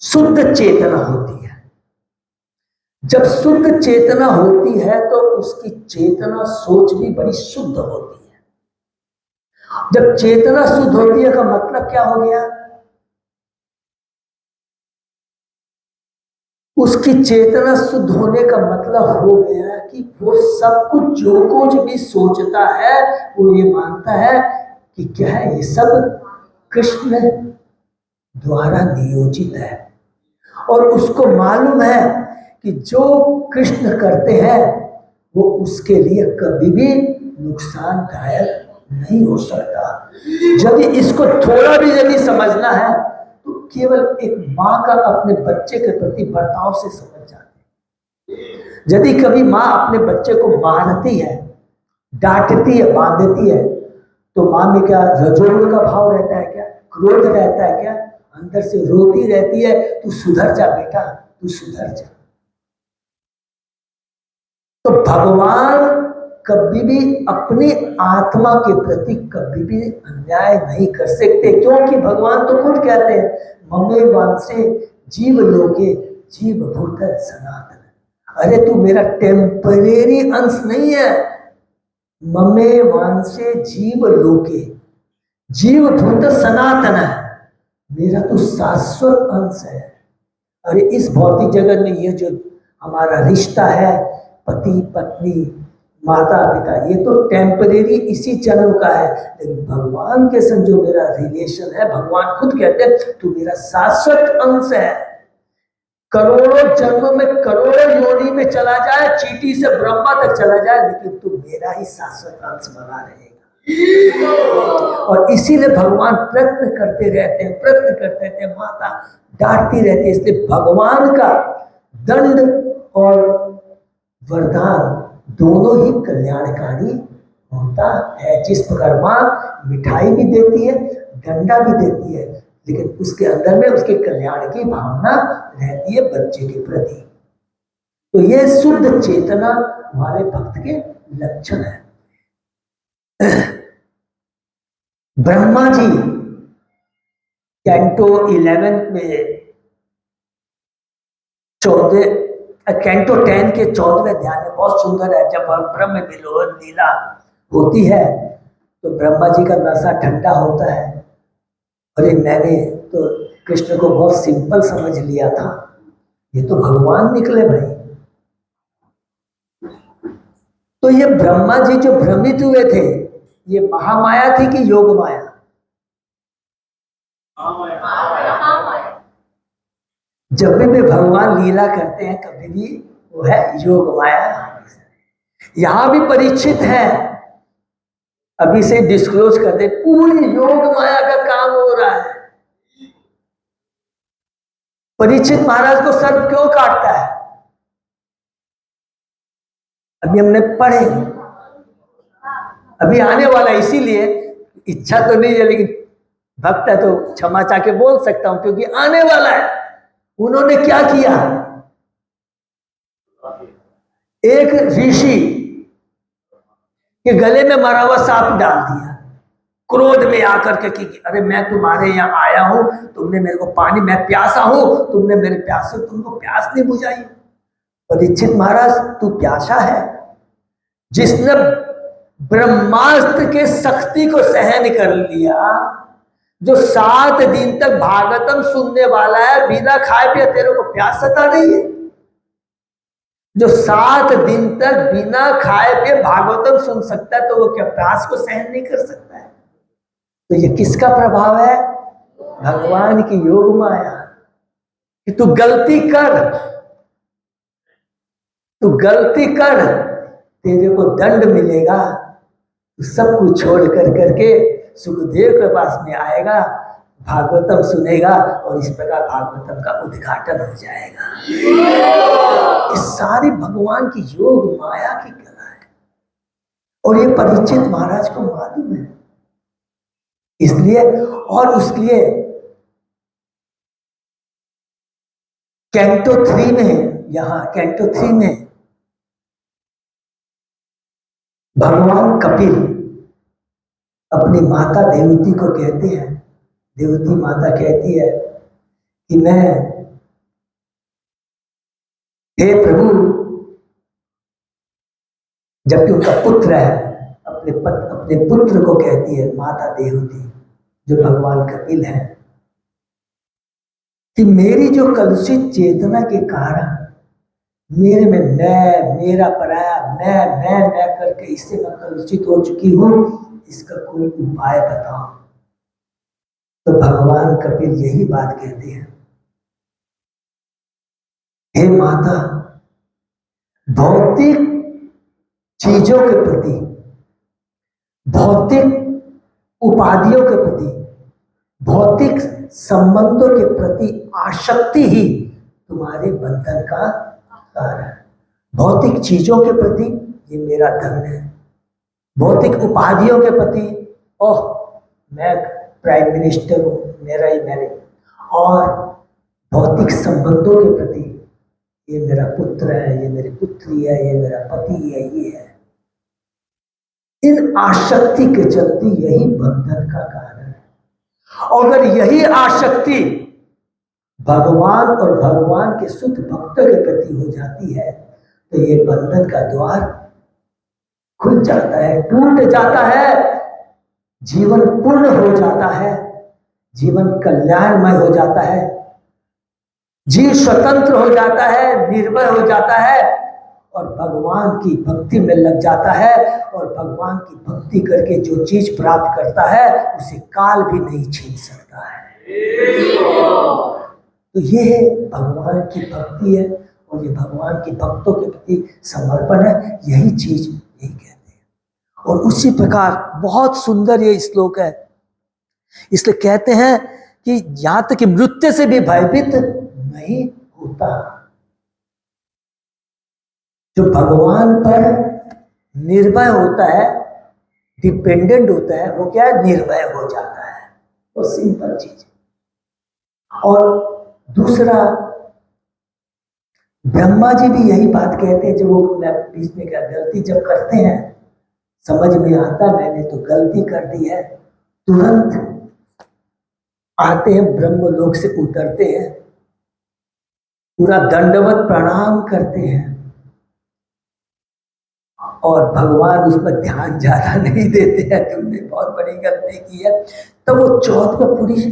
शुद्ध चेतना होती है। जब शुद्ध चेतना होती है तो उसकी चेतना सोच भी बड़ी शुद्ध होती है। जब चेतना शुद्ध होती है का मतलब क्या हो गया? उसकी चेतना शुद्ध होने का मतलब हो गया कि वो सब कुछ जो कुछ भी सोचता है वो ये मानता है कि क्या है, ये सब कृष्ण द्वारा नियोजित है, और उसको मालूम है कि जो कृष्ण करते हैं वो उसके लिए कभी भी नुकसानदायक नहीं हो सकता। यदि इसको थोड़ा भी यदि समझना है तो केवल एक माँ का अपने बच्चे के प्रति बर्ताव से समझ जाते हैं। यदि कभी माँ अपने बच्चे को मारती है, डांटती है, बांधती है, तो माँ में क्या रजोगुण का भाव रहता है क्या? क्रोध रहता है क्या? अंदर से रोती रहती है, तू सुधर जा बेटा, तू सुधर जा। तो भगवान कभी भी अपनी आत्मा के प्रति कभी भी अन्याय नहीं कर सकते, क्योंकि भगवान तो खुद कहते हैं ममे वांसे जीव लोके जीव भूत सनातन। अरे तू मेरा टेम्परेरी अंश नहीं है। ममे वांसे जीव लोके जीव भूत सनातन है, मेरा तो शाश्वत अंश है। अरे इस भौतिक जगत में ये जो हमारा रिश्ता है, पति पत्नी माता पिता, ये तो टेम्परेरी इसी जन्म का है, लेकिन भगवान के संग जो मेरा रिलेशन है, भगवान खुद कहते हैं तू मेरा शाश्वत अंश है। करोड़ों जन्म में करोड़ों योनि में चला जाए, चींटी से ब्रह्मा तक चला जाए, लेकिन तू मेरा ही शाश्वत अंश बना रहेगा। और इसीलिए भगवान प्रयत्न करते रहते हैं, प्रयत्न करते रहते हैं, माता डांटती रहती है। इसलिए भगवान का दंड और वरदान दोनों ही कल्याणकारी होता है। जिस प्रकार माँ मिठाई भी देती है, डंडा भी देती है, लेकिन उसके अंदर में उसके कल्याण की भावना रहती है बच्चे के प्रति। तो ये शुद्ध चेतना वाले भक्त के लक्षण है। ब्रह्मा जी कैंटो 11 में कैंटो 10 के 14वें ध्यान में बहुत सुंदर है। जब ब्रह्म विलोक लीला होती है तो ब्रह्मा जी का नशा ठंडा होता है। अरे मैंने तो कृष्ण को बहुत सिंपल समझ लिया था, ये तो भगवान निकले भाई। तो ये ब्रह्मा जी जो भ्रमित हुए थे, ये महामाया थी कि योग माया? जब भी भगवान लीला करते हैं कभी भी वो है योग माया। यहां भी परीक्षित है, अभी से डिस्क्लोज कर दे, पूरी योग माया का काम हो रहा है। परीक्षित महाराज को सर्प क्यों काटता है? अभी हमने पढ़े, अभी आने वाला, इसीलिए इच्छा तो नहीं है लेकिन भक्त है तो क्षमा चाह के बोल सकता हूं, क्योंकि आने वाला है। उन्होंने क्या किया? एक ऋषि के गले में मरा हुआ सांप डाल दिया, क्रोध में आकर के कि अरे मैं तुम्हारे यहाँ आया हूं, तुमने मेरे को पानी, मैं प्यासा हूं, तुमने मेरे प्यास से तुमको प्यास नहीं बुझाई। परीक्षित महाराज तू प्यासा है? जिसने ब्रह्मास्त्र के शक्ति को सहन कर लिया, जो 7 दिन तक भागवतम सुनने वाला है, बिना खाए पिए, तेरे को प्यास सता नहीं है? जो 7 दिन तक बिना खाए पिए भागवतम सुन सकता है, तो वो क्या प्यास को सहन नहीं कर सकता है? तो ये किसका प्रभाव है? भगवान की योग माया। कि तू गलती कर, तू गलती कर, तेरे को दंड मिलेगा। तू सब कुछ छोड़ कर करके सुखदेव के पास में आएगा, भागवतम सुनेगा, और इस प्रकार भागवतम का उद्घाटन हो जाएगा। इस सारी भगवान की योग माया की कला है, और ये परीक्षित महाराज को मालूम है। इसलिए और उसके लिए कैंटो 3 में, यहां कैंटो 3 में भगवान कपिल अपनी माता देवती को कहते हैं, देवती माता कहती है कि मैं, हे प्रभु, जबकि उनका पुत्र है, अपने पुत्र को कहती है माता देवती, जो भगवान कपिल है, कि मेरी जो कलुषित चेतना के कारण मेरे में मैं, मेरा पराया, मैं करके इससे मैं कलुषित हो चुकी हूं, इसका कोई उपाय बताओ। तो भगवान कपिल यही बात कहते हैं, हे माता, भौतिक चीजों के प्रति, भौतिक उपाधियों के प्रति, भौतिक संबंधों के प्रति आसक्ति ही तुम्हारे बंधन का कारण। भौतिक चीजों के प्रति, ये मेरा धन है। भौतिक उपाधियों के प्रति, ओह मैं प्राइम मिनिस्टर हूं, मेरा ही मैंने। और भौतिक संबंधों के प्रति, ये मेरा पुत्र है, ये मेरी पुत्री है, ये मेरा पति है, ये है। इन आसक्ति के चलते यही बंधन का कारण है। और अगर यही आसक्ति भगवान और भगवान के शुद्ध भक्तों के प्रति हो जाती है, तो ये बंधन का द्वार खुल जाता है, टूट जाता है, जीवन पूर्ण हो जाता है, जीवन कल्याणमय हो जाता है, जीव स्वतंत्र हो जाता है, निर्भय हो जाता है, और भगवान की भक्ति में लग जाता है। और भगवान की भक्ति करके जो चीज प्राप्त करता है, उसे काल भी नहीं छीन सकता है। तो ये भगवान की भक्ति है, और ये भगवान के भक्तों के प्रति समर्पण है। यही चीज यही कहते हैं। और उसी प्रकार बहुत सुंदर ये श्लोक है, इसलिए कहते हैं कि यहां तक कि मृत्यु से भी भयभीत नहीं होता। जो भगवान पर निर्भय होता है, डिपेंडेंट होता है, वो क्या है? निर्भय हो जाता है। वो सिंपल चीज है। और दूसरा, ब्रह्मा जी भी यही बात कहते हैं, जो वो बीच में क्या गलती जब करते हैं, समझ में आता मैंने तो गलती कर दी है, तुरंत आते हैं ब्रह्मलोक से उतरते हैं, पूरा दंडवत प्रणाम करते हैं, और भगवान उस पर ध्यान ज्यादा नहीं देते हैं, तुमने बहुत बड़ी गलती की है। तो वो 14वें पूरी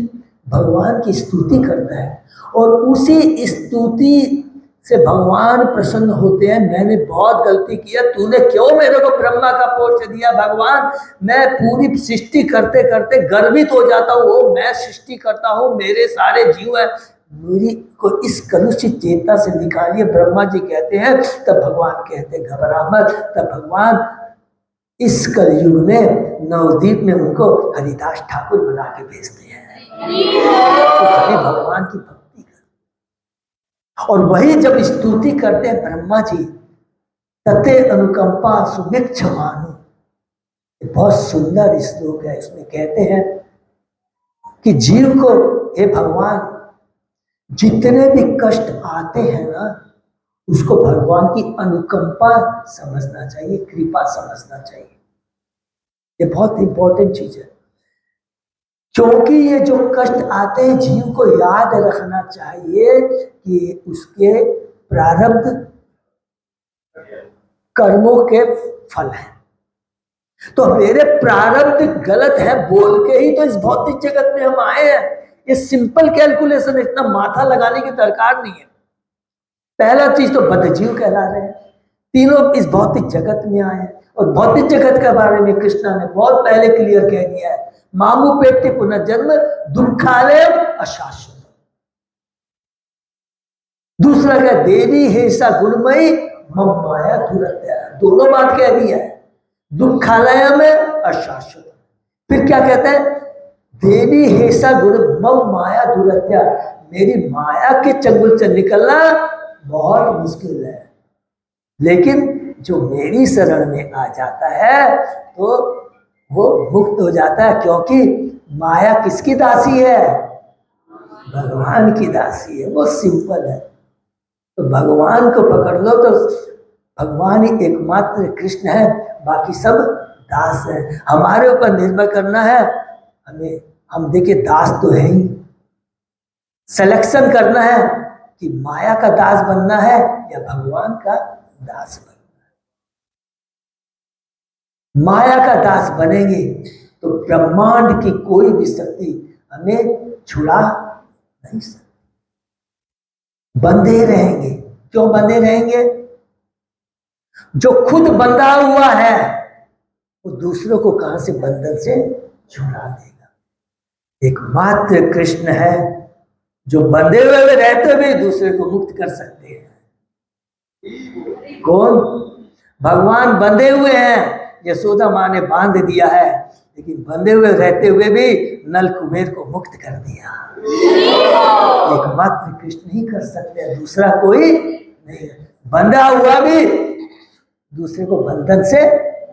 भगवान की स्तुति करता है, और उसी स्तुति से भगवान प्रसन्न होते हैं। मैंने बहुत गलती किया, तूने क्यों मेरे को ब्रह्मा का पोस्ट दिया? भगवान, मैं पूरी सृष्टि करते करते गर्वित हो जाता हूँ, मैं सृष्टि करता हूँ, मेरे सारे जीव है, मेरी को इस कलुषित चेतना से निकालिए। ब्रह्मा जी कहते हैं, तब भगवान कहते घबरा मत। तब भगवान इस कलयुग में नवद्वीप में उनको हरिदास ठाकुर बना के भेजते हैं। तो भगवान की भक्ति कर, और वही जब स्तुति करते हैं ब्रह्मा जी, तते अनुकंपा सुमिक्ष मानो। बहुत सुंदर श्लोक है। इसमें कहते हैं कि जीव को, हे भगवान, जितने भी कष्ट आते हैं ना, उसको भगवान की अनुकंपा समझना चाहिए, कृपा समझना चाहिए। ये बहुत इंपॉर्टेंट चीज है, क्योंकि ये जो कष्ट आते हैं, जीव को याद रखना चाहिए कि उसके प्रारब्ध कर्मों के फल हैं। तो मेरे प्रारब्ध गलत है बोल के ही तो इस भौतिक जगत में हम आए हैं। ये सिंपल कैलकुलेशन, इतना माथा लगाने की दरकार नहीं है। पहला चीज तो बद्धजीव कहला रहे हैं। तीनों इस भौतिक जगत में आए हैं और भौतिक जगत के बारे में कृष्णा ने बहुत पहले क्लियर कह दिया है, मामू पेटे पुनर्जन्म दुखालय अशाश्वत। दूसरा क्या, देवी हेसा गुणमयी मम माया दुरत्या, दोनों बात कह दी है, दुखालय में अशाश्वत। फिर क्या कहते हैं, देवी हेसा गुण मम माया दुरत्या, मेरी माया के चंगुल से निकलना बहुत मुश्किल है, लेकिन जो मेरी शरण में आ जाता है तो वो मुक्त हो जाता है, क्योंकि माया किसकी दासी है, भगवान की दासी है। वो सिंपल है। तो भगवान को पकड़ लो तो भगवान ही एकमात्र कृष्ण है, बाकी सब दास है। हमारे ऊपर निर्भर करना है, हमें, हम देखिए दास तो है ही, सिलेक्शन करना है कि माया का दास बनना है या भगवान का दास बनना है। माया का दास बनेंगे तो ब्रह्मांड की कोई भी शक्ति हमें छुड़ा नहीं सकती, बंधे रहेंगे। क्यों बंधे रहेंगे, जो खुद बंधा हुआ है वो दूसरों को कहां से बंधन से छुड़ा देगा। एकमात्र कृष्ण है जो बंधे हुए रहते हुए दूसरे को मुक्त कर सकते हैं। कौन, भगवान बंधे हुए हैं, यशोदा माँ ने बांध दिया है, लेकिन बंधे हुए रहते हुए भी नल कुबेर को मुक्त कर दिया। एकमात्र कृष्ण ही कर सकते हैं, दूसरा कोई नहीं। बंधा हुआ भी दूसरे को बंधन से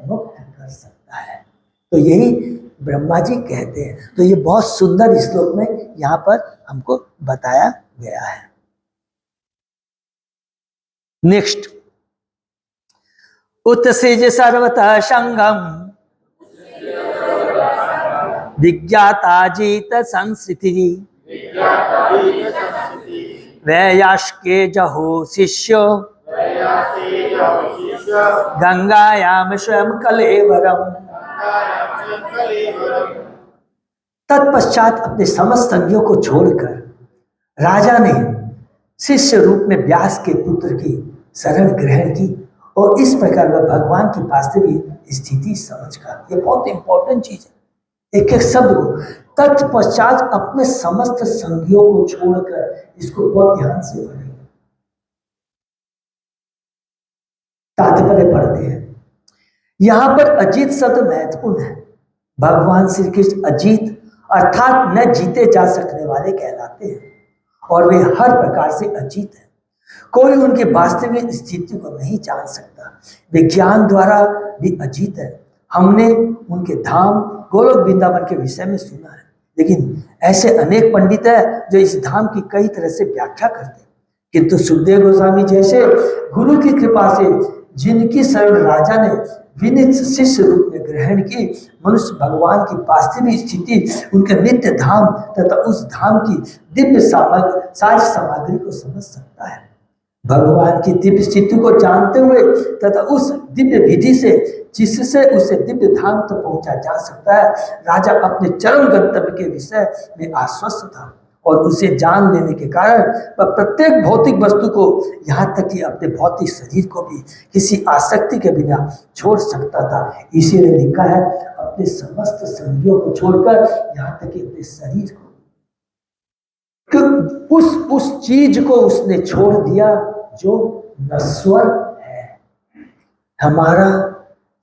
मुक्त कर सकता है। तो यही ब्रह्मा जी कहते हैं। तो ये बहुत सुंदर श्लोक में यहाँ पर हमको बताया गया है। नेक्स्ट, उत्सिज सर्वतः संगम विज्ञाताजीत संस्थिति वैयास्के जहो शिष्यो गंगायाम स्वयं कलेवरम। तत्पश्चात अपने समस्त संगियों को छोड़कर राजा ने शिष्य रूप में व्यास के पुत्र की शरण ग्रहण की और इस प्रकार वह भगवान की वास्तविक स्थिति समझकर, ये बहुत इंपॉर्टेंट चीज है, एक एक शब्द को, तत्पश्चात अपने समस्त संगियों को छोड़कर, इसको बहुत ध्यान से पढ़ें, तात्पर्य पढ़ते हैं। यहां पर अजीत शब्द महत्वपूर्ण है। भगवान श्री कृष्ण अजीत अर्थात न जीते जा सकने वाले कहलाते हैं और वे हर प्रकार से अजीत हैं। कोई उनकी वास्तविक स्थिति को नहीं जान सकता। वे ज्ञान द्वारा भी अजीत है। हमने उनके धाम गोलोक वृंदावन के विषय में सुना है, लेकिन ऐसे अनेक पंडित हैं जो इस धाम की कई तरह से व्याख्या करते हैं, किंतु सुखदेव गोस्वामी जैसे गुरु की कृपा से जिनकी शरण राजा ने विनीत शिष्य रूप में ग्रहण की, मनुष्य भगवान की वास्तविक स्थिति, उनके नित्य धाम तथा उस धाम की दिव्य साज सामग्री को समझ सकता है। भगवान की दिव्य स्थिति को जानते हुए तथा उस दिव्य विधि से जिससे उसे दिव्य धाम तक पहुंचा जा सकता है, राजा अपने चरम गंतव्य के विषय में आश्वस्त था और उसे जान लेने के कारण वह प्रत्येक भौतिक वस्तु को, यहाँ तक कि अपने भौतिक शरीर को भी किसी आसक्ति के बिना छोड़ सकता था। इसीलिए लिखा है, अपने समस्त संगियों को छोड़कर, यहाँ तक कि अपने शरीर को, उस चीज को उसने छोड़ दिया जो नश्वर है। हमारा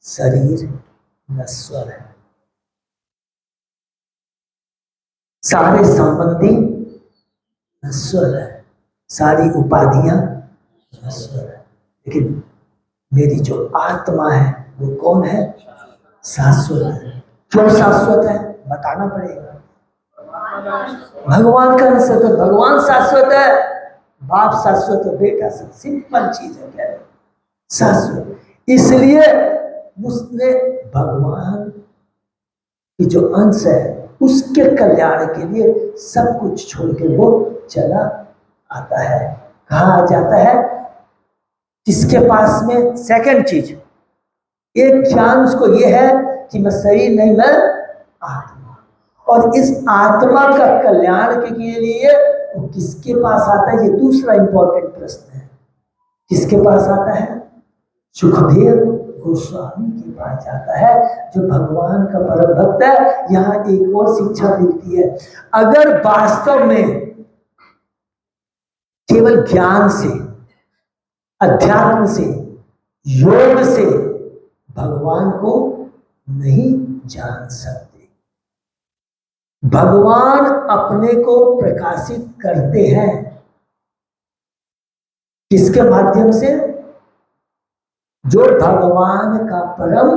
शरीर नश्वर है, सारे संबंधी नश्वर है, सारी उपाधियां नश्वर है, लेकिन मेरी जो आत्मा है वो कौन है, शाश्वत है। क्यों शाश्वत है बताना पड़ेगा। भगवान का अंश है, भगवान शाश्वत है, बाप शाश्वत है, बेटा शाश्वत, सिंपल चीज है, क्या है शाश्वत। इसलिए उसने भगवान की जो अंश है उसके कल्याण के लिए सब कुछ छोड़ के वो चला आता है। कहाँ आ जाता है, किसके पास में। सेकंड चीज, एक ज्ञान उसको ये है कि मैं शरीर नहीं, मैं आत्मा, और इस आत्मा का कल्याण के लिए वो किसके पास आता है, ये दूसरा इंपॉर्टेंट प्रश्न है। किसके पास आता है? सुखदेव गोस्वामी के पास जाता है, जो भगवान का परम भक्त है। यहाँ एक और शिक्षा मिलती है, अगर वास्तव में केवल ज्ञान से, अध्यात्म से, योग से भगवान को नहीं जान सकते। भगवान अपने को प्रकाशित करते हैं किसके माध्यम से? जो भगवान का परम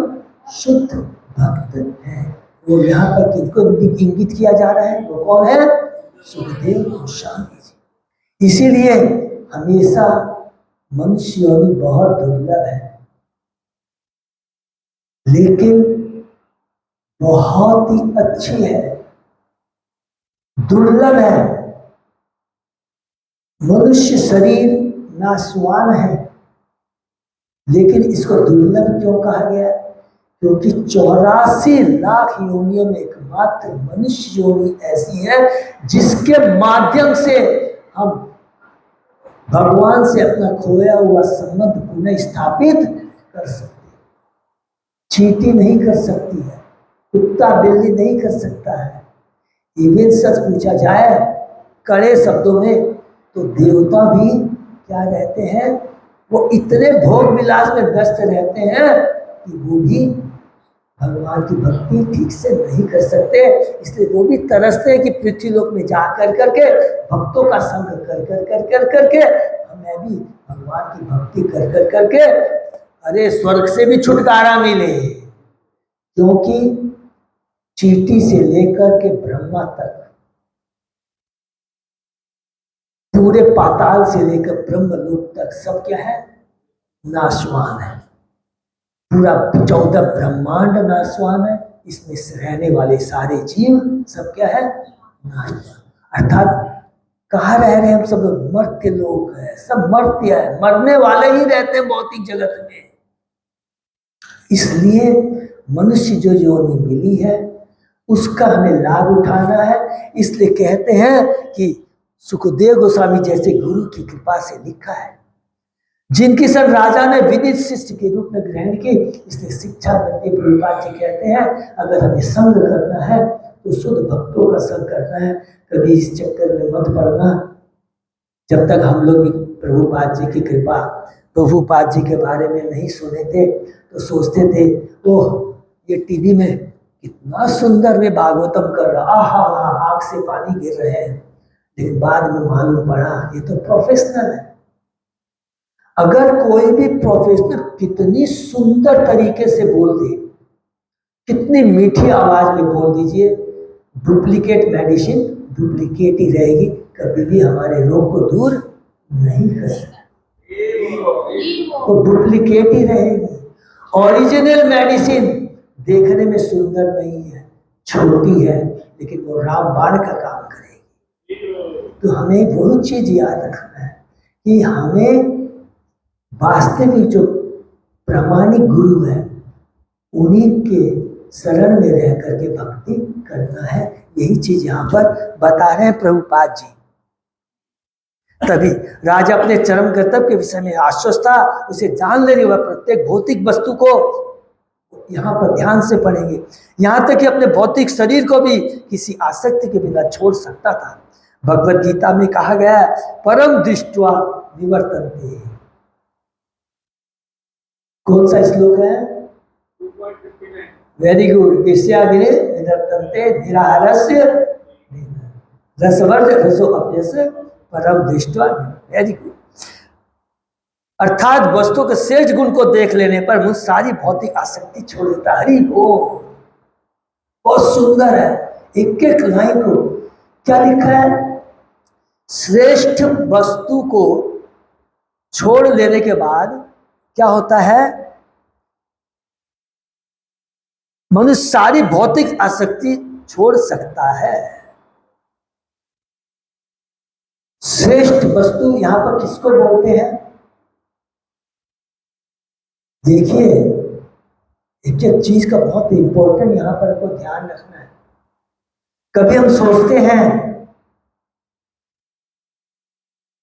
शुद्ध भक्त है। वो यहाँ पर किसको इंगित किया जा रहा है? वो कौन है? सुखदेव गोस्वामी जी। इसीलिए हमेशा मनुष्य योनि बहुत दुर्लभ है, लेकिन बहुत ही अच्छी है, दुर्लभ है। मनुष्य शरीर नाशवान है, लेकिन इसको दुर्लभ क्यों कहा गया? क्योंकि 84 लाख योनियों में एकमात्र मनुष्य योनि ऐसी है जिसके माध्यम से हम भगवान से अपना खोया हुआ संबंध पुनः स्थापित कर सकते हैं। चींटी नहीं कर सकती है, कुत्ता बिल्ली नहीं कर सकता है। इवन सच पूछा जाए कड़े शब्दों में, तो देवता भी क्या रहते हैं? वो इतने भोग विलास में व्यस्त रहते हैं कि वो भी भगवान की भक्ति ठीक से नहीं कर सकते। इसलिए वो भी तरसते हैं कि पृथ्वी लोक में जा कर करके भक्तों का संग कर कर कर कर करके हमें भी भगवान की भक्ति कर कर करके अरे स्वर्ग से भी छुटकारा मिले। क्योंकि चींटी से लेकर के ब्रह्मा तक, पूरे पाताल से लेकर ब्रह्मलोक तक सब क्या है? नाशवान है। पूरा 14 ब्रह्मांड नाशवान है। इसमें से रहने वाले सारे जीव सब क्या है? नाशवान। अर्थात कहाँ रह रहे हैं हम सब लोग? मर्त्य लोग हैं, सब मर्त्य है, मरने वाले ही रहते हैं भौतिक जगत में। इसलिए मनुष्य जो योनि मिली है उसका हमें लाभ उठाना है। इसलिए कहते हैं कि सुखदेव गोस्वामी जैसे गुरु की कृपा से लिखा है, जिनकी सब राजा ने विदित शिष्य के रूप में ग्रहण की। इसलिए शिक्षा देते प्रभुपाद जी कहते हैं अगर हमें संग करना है तो शुद्ध भक्तों का संग करना है। कभी इस चक्कर में मत पड़ना। जब तक हम लोग भी प्रभुपाद जी की कृपा, प्रभुपाद जी के बारे में नहीं सुने थे तो सोचते थे ओह ये टीवी में कितना सुंदर वे भागवतम कर रहा, आहा आंख से पानी गिर रहे हैं। लेकिन बाद में मालूम पड़ा ये तो प्रोफेशनल है। अगर कोई भी प्रोफेशनल कितनी सुंदर तरीके से बोल दे, कितनी मीठी आवाज में बोल दीजिए, डुप्लीकेट मेडिसिन डुप्लीकेट ही रहेगी, कभी भी हमारे रोग को दूर नहीं कर सकती। वो डुप्लीकेट ही रहेगी। ओरिजिनल मेडिसिन देखने में सुंदर नहीं है, छोटी है, लेकिन वो रामबाण का काम करेगी। तो हमें बहुत चीज याद रखना है कि हमें वास्तविक जो प्रामाणिक गुरु है उन्हीं के शरण में रह करके भक्ति करना है। यही चीज यहाँ पर बता रहे हैं प्रभुपाद जी। तभी राजा अपने चरम कर्तव्य के विषय में आश्वस्त था, उसे जान लेने वह प्रत्येक भौतिक वस्तु को यहाँ पर ध्यान से पढ़ेंगे, यहाँ तक कि अपने भौतिक शरीर को भी किसी आसक्ति के बिना छोड़ सकता था। भगवत गीता में कहा गया है परम दृष्ट्वा निवर्तन्ते। कौन सा श्लोक है? Very good. विषयाग्रे निवर्तन्ते निराहारस्य रसवर्ज रसो अभ्यस परम दृष्ट्वा। Very good. अर्थात वस्तु के श्रेष्ठ गुण को देख लेने पर मुझ सारी भौतिक आसक्ति छोड़ देता। हरि बोल। बहुत सुंदर है, एक एक लाइन को क्या लिखा है? श्रेष्ठ वस्तु को छोड़ लेने के बाद क्या होता है? मनुष्य सारी भौतिक आसक्ति छोड़ सकता है। श्रेष्ठ वस्तु यहां पर किसको बोलते हैं? देखिए एक एक चीज का बहुत इंपॉर्टेंट यहां पर आपको ध्यान रखना है। कभी हम सोचते हैं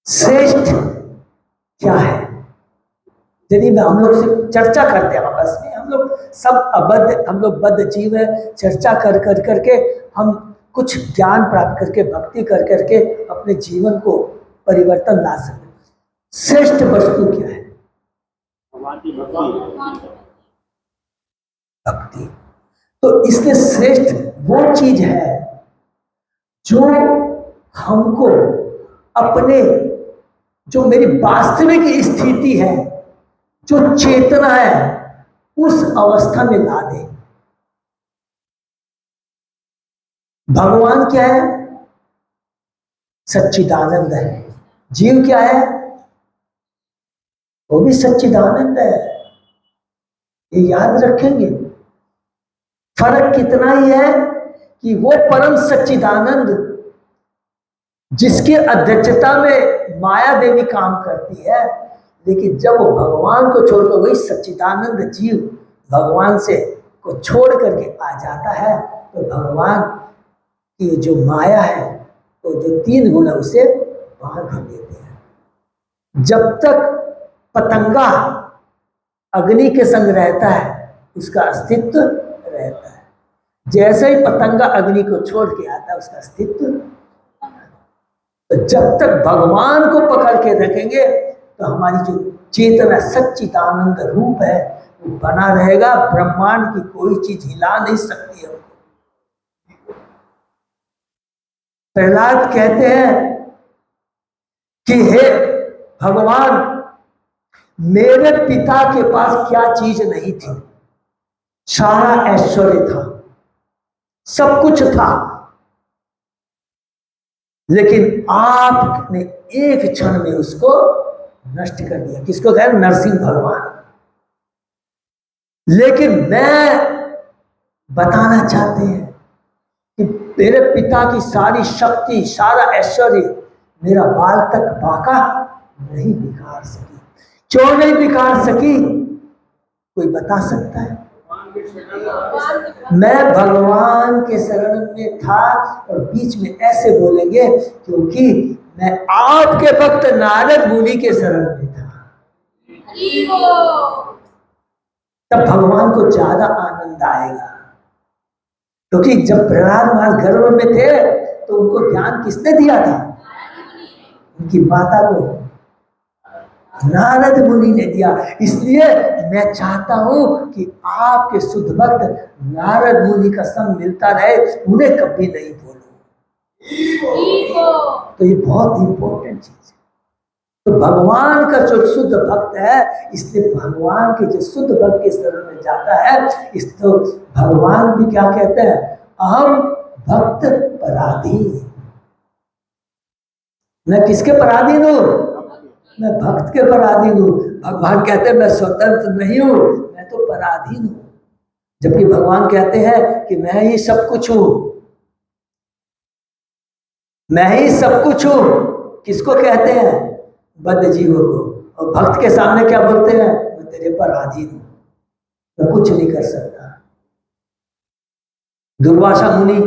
श्रेष्ठ क्या है, यदि हम लोग से चर्चा करते हैं आपस में, हम लोग सब अबद्ध, हम लोग बद्ध जीव है, चर्चा कर कर करके हम कुछ ज्ञान प्राप्त करके भक्ति कर करके अपने जीवन को परिवर्तन ला सकते। श्रेष्ठ वस्तु क्या है? भक्ति। तो इसलिए श्रेष्ठ वो चीज है जो हमको अपने, जो मेरी वास्तविक स्थिति है, जो चेतना है, उस अवस्था में ला दे। भगवान क्या है? सच्चिदानंद है। जीव क्या है? वो भी सच्चिदानंद है। ये याद रखेंगे। फर्क कितना ही है कि वो परम सच्चिदानंद जिसकी अध्यक्षता में माया देवी काम करती है, लेकिन जब वो भगवान को छोड़कर, वही सच्चिदानंद जीव भगवान से को छोड़ करके आ जाता है, तो भगवान की जो माया है, तो जो 3 गुण है उसे बांध देते हैं। जब तक पतंगा अग्नि के संग रहता है, उसका अस्तित्व रहता है। जैसे ही पतंगा अग्नि को छोड़ के आता है, उसका अस्तित्व। तो जब तक भगवान को पकड़ के रखेंगे, तो हमारी जो चेतना सच्चिदानंद रूप है वो बना रहेगा। ब्रह्मांड की कोई चीज हिला नहीं सकती है। प्रहलाद कहते हैं कि हे भगवान, मेरे पिता के पास क्या चीज नहीं थी? सारा ऐश्वर्य था, सब कुछ था, लेकिन आपने एक क्षण में उसको नष्ट कर दिया। किसको कह? नरसिंह भगवान। लेकिन मैं बताना चाहते हैं कि मेरे पिता की सारी शक्ति, सारा ऐश्वर्य मेरा बाल तक बाका नहीं बिगाड़ सकी। क्यों नहीं बिगाड़ सकी? कोई बता सकता है? मैं भगवान के शरण में था, और बीच में ऐसे बोलेंगे क्योंकि मैं आपके भक्त नारद मुनि के शरण में था। तब भगवान को ज्यादा आनंद आएगा। क्योंकि जब प्रहलाद महाराज गर्भ में थे, तो उनको ज्ञान किसने दिया था? उनकी माता को नारद मुनि ने दिया। इसलिए मैं चाहता हूं कि आपके शुद्ध भक्त नारद मुनि का संग मिलता रहे, उन्हें कभी नहीं बोलो। तो ये बहुत इंपॉर्टेंट चीज है। तो भगवान का जो शुद्ध भक्त है, इसलिए भगवान के जो शुद्ध भक्त के शरण में जाता है, इस तो भगवान भी क्या कहते हैं? अहम भक्त पराधीन। मैं किसके पराधीन हूं? मैं भक्त के पराधीन हूं। भगवान कहते हैं मैं स्वतंत्र नहीं हूं, मैं तो पराधीन हूं। जबकि भगवान कहते हैं कि मैं ही सब कुछ हूं, मैं ही सब कुछ हूं। किसको कहते हैं? बद्ध जीवों को। और भक्त के सामने क्या बोलते हैं? मैं तेरे पराधीन हूं, मैं कुछ नहीं कर सकता। दुर्वासा मुनि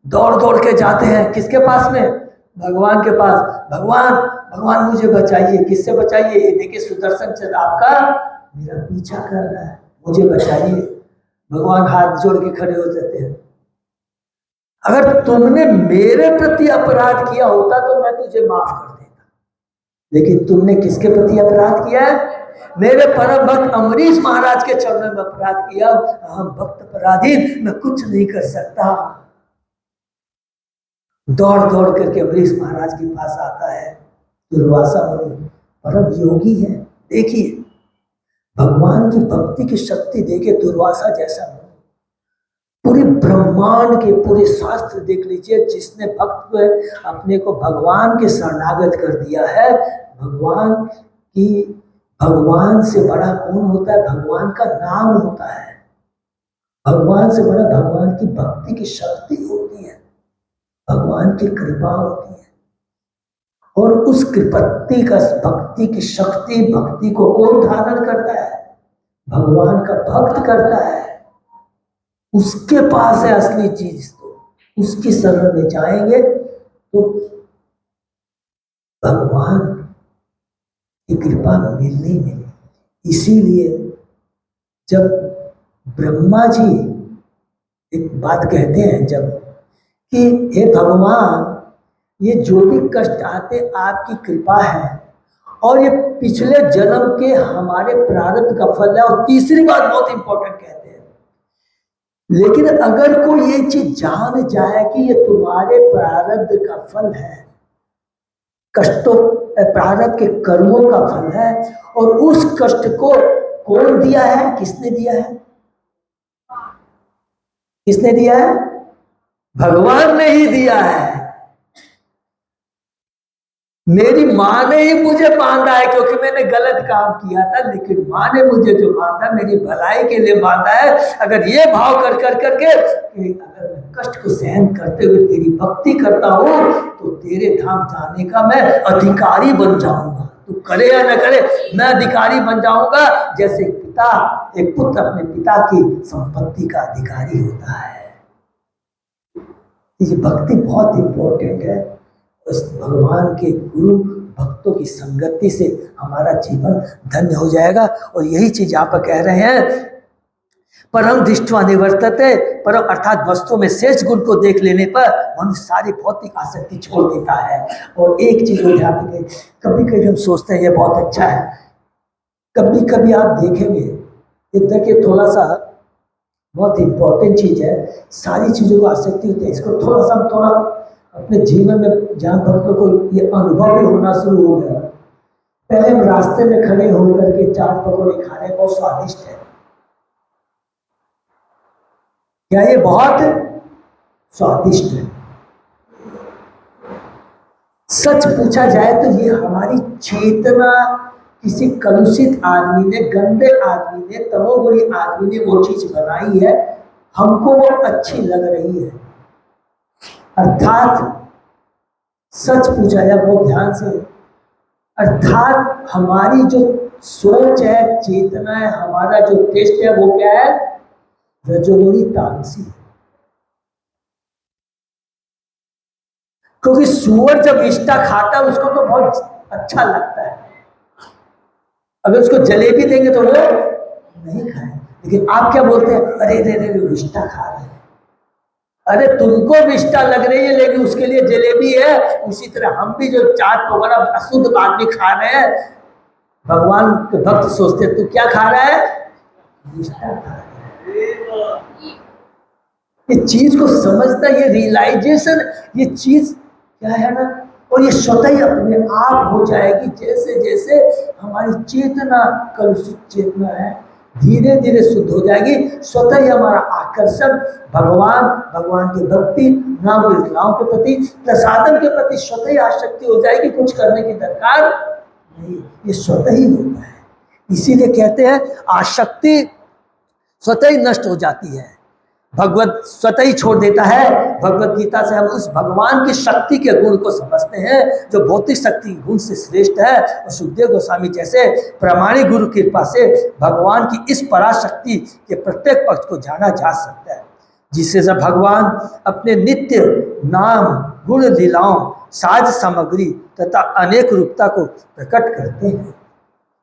दौड़ दौड़ के जाते हैं किसके पास में? भगवान के पास। भगवान, भगवान मुझे बचाइए। किससे बचाइए? ये देखिए सुदर्शन चक्र आपका मेरा पीछा कर रहा है, मुझे बचाइए। भगवान हाथ जोड़ के खड़े हो जाते हैं। अगर तुमने मेरे प्रति अपराध किया होता तो मैं तुझे माफ कर देता, लेकिन तुमने किसके प्रति अपराध किया है? मेरे परम भक्त अम्बरीश महाराज के चरणों में अपराध किया। हम भक्त पराधीन, मैं कुछ नहीं कर सकता। दौड़ दौड़ करके अम्बरीश महाराज के पास आता है दुर्वासा मुनि, परम योगी है। देखिए भगवान की भक्ति की शक्ति देखे दुर्वासा जैसा मुनि। पूरे ब्रह्मांड के पूरे शास्त्र देख लीजिए, जिसने भक्त को अपने को भगवान के शरणागत कर दिया है। भगवान से बड़ा कौन होता है? भगवान का नाम होता है। भगवान से बड़ा भगवान की भक्ति की शक्ति होती है, भगवान की कृपा होती है। और उस कृपत्ति का, भक्ति की शक्ति, भक्ति को कौन धारण करता है? भगवान का भक्त करता है। उसके पास है असली चीज। तो उसकी शरण में जाएंगे तो भगवान की कृपा मिलनी मिलेगी। इसीलिए जब ब्रह्मा जी एक बात कहते हैं जब कि हे भगवान, ये जो भी कष्ट आते आपकी कृपा है और ये पिछले जन्म के हमारे प्रारब्ध का फल है। और तीसरी बात बहुत इंपॉर्टेंट कहते हैं, लेकिन अगर कोई ये चीज जान जाए कि ये तुम्हारे प्रारब्ध का फल है, कष्टों प्रारब्ध के कर्मों का फल है, और उस कष्ट को कौन दिया है, किसने दिया है, किसने दिया है, भगवान ने ही दिया है। मेरी माँ ने ही मुझे बांधा है क्योंकि मैंने गलत काम किया था, लेकिन माँ ने मुझे जो बांधा मेरी भलाई के लिए बांधा है। अगर ये भाव कर कर करके अगर मैं कष्ट को सहन करते हुए तेरी भक्ति करता हूँ तो तेरे धाम जाने का मैं अधिकारी बन जाऊंगा। तू करे या न करे, मैं अधिकारी बन जाऊंगा। जैसे पिता, एक पुत्र अपने पिता की संपत्ति का अधिकारी होता है। ये भक्ति बहुत इंपॉर्टेंट है। उस भगवान के गुरु भक्तों की संगति से हमारा जीवन धन्य हो जाएगा। और यही चीज यहाँ पर कह रहे हैं, परम दृष्टवा निवर्तते, परम अर्थात वस्तु में शेष गुण को देख लेने पर मनुष्य सारी भौतिक आसक्ति छोड़ देता है। और एक चीज हो ध्यान रखें, कभी कभी हम सोचते हैं ये बहुत अच्छा है, कभी कभी आप देखेंगे, ये देखिए थोड़ा सा बहुत इंपॉर्टेंट चीज है, सारी चीजों को आसक्ति होती है। इसको थोड़ा सा थोड़ा अपने जीवन में जहाँ भक्तों को ये अनुभव भी होना शुरू हो गया। पहले हम रास्ते में खड़े होकर के चाट पकौड़े खा रहे हैं, बहुत स्वादिष्ट है, क्या ये बहुत स्वादिष्ट है? सच पूछा जाए तो ये हमारी चेतना, किसी कलुषित आदमी ने, गंदे आदमी ने, तमोगुणी आदमी ने वो चीज बनाई है, हमको वो अच्छी लग रही है। अर्थात सच पूछा जाए बहुत ध्यान से, अर्थात हमारी जो सोच है, चेतना है, हमारा जो टेस्ट है वो क्या है, रजोगुणी तामसी। क्योंकि सुअर जब इष्टा खाता है उसको तो बहुत अच्छा लगता है, अगर उसको जलेबी देंगे तो वो नहीं खाए। लेकिन आप क्या बोलते हैं, अरे रे रे विष्टा खा रहे हैं। अरे तुमको विष्टा लग रही है लेकिन उसके लिए जलेबी है। उसी तरह हम भी जो चाट पकौड़ा अशुद्ध आदमी खा रहे हैं, भगवान के भक्त सोचते हैं तू क्या खा रहा है, विष्टा खा रहा है। ये चीज को समझता, ये रियलाइजेशन, ये चीज क्या है ना, और ये स्वतः ही अपने आप हो जाएगी। जैसे जैसे हमारी चेतना, कलुषित चेतना है, धीरे धीरे शुद्ध हो जाएगी। स्वतः ही हमारा आकर्षण भगवान, भगवान की भक्ति, नाम लीलाओं के प्रति, प्रसादन के प्रति स्वतः ही आसक्ति हो जाएगी। कुछ करने की दरकार नहीं, ये स्वतः ही होता है। इसीलिए कहते हैं आसक्ति स्वतः ही नष्ट हो जाती है, भगवत स्वतः ही छोड़ देता है। भगवत गीता से हम उस भगवान की शक्ति के गुण को समझते हैं जो भौतिक शक्ति गुण से श्रेष्ठ है। और सुखदेव गोस्वामी जैसे प्रामाणिक गुरु की कृपा से भगवान की इस पराशक्ति के प्रत्येक पक्ष को जाना जा सकता है, जिससे जब भगवान अपने नित्य नाम, गुण, लीलाओं, साज सामग्री तथा अनेक रूपता को प्रकट करते हैं।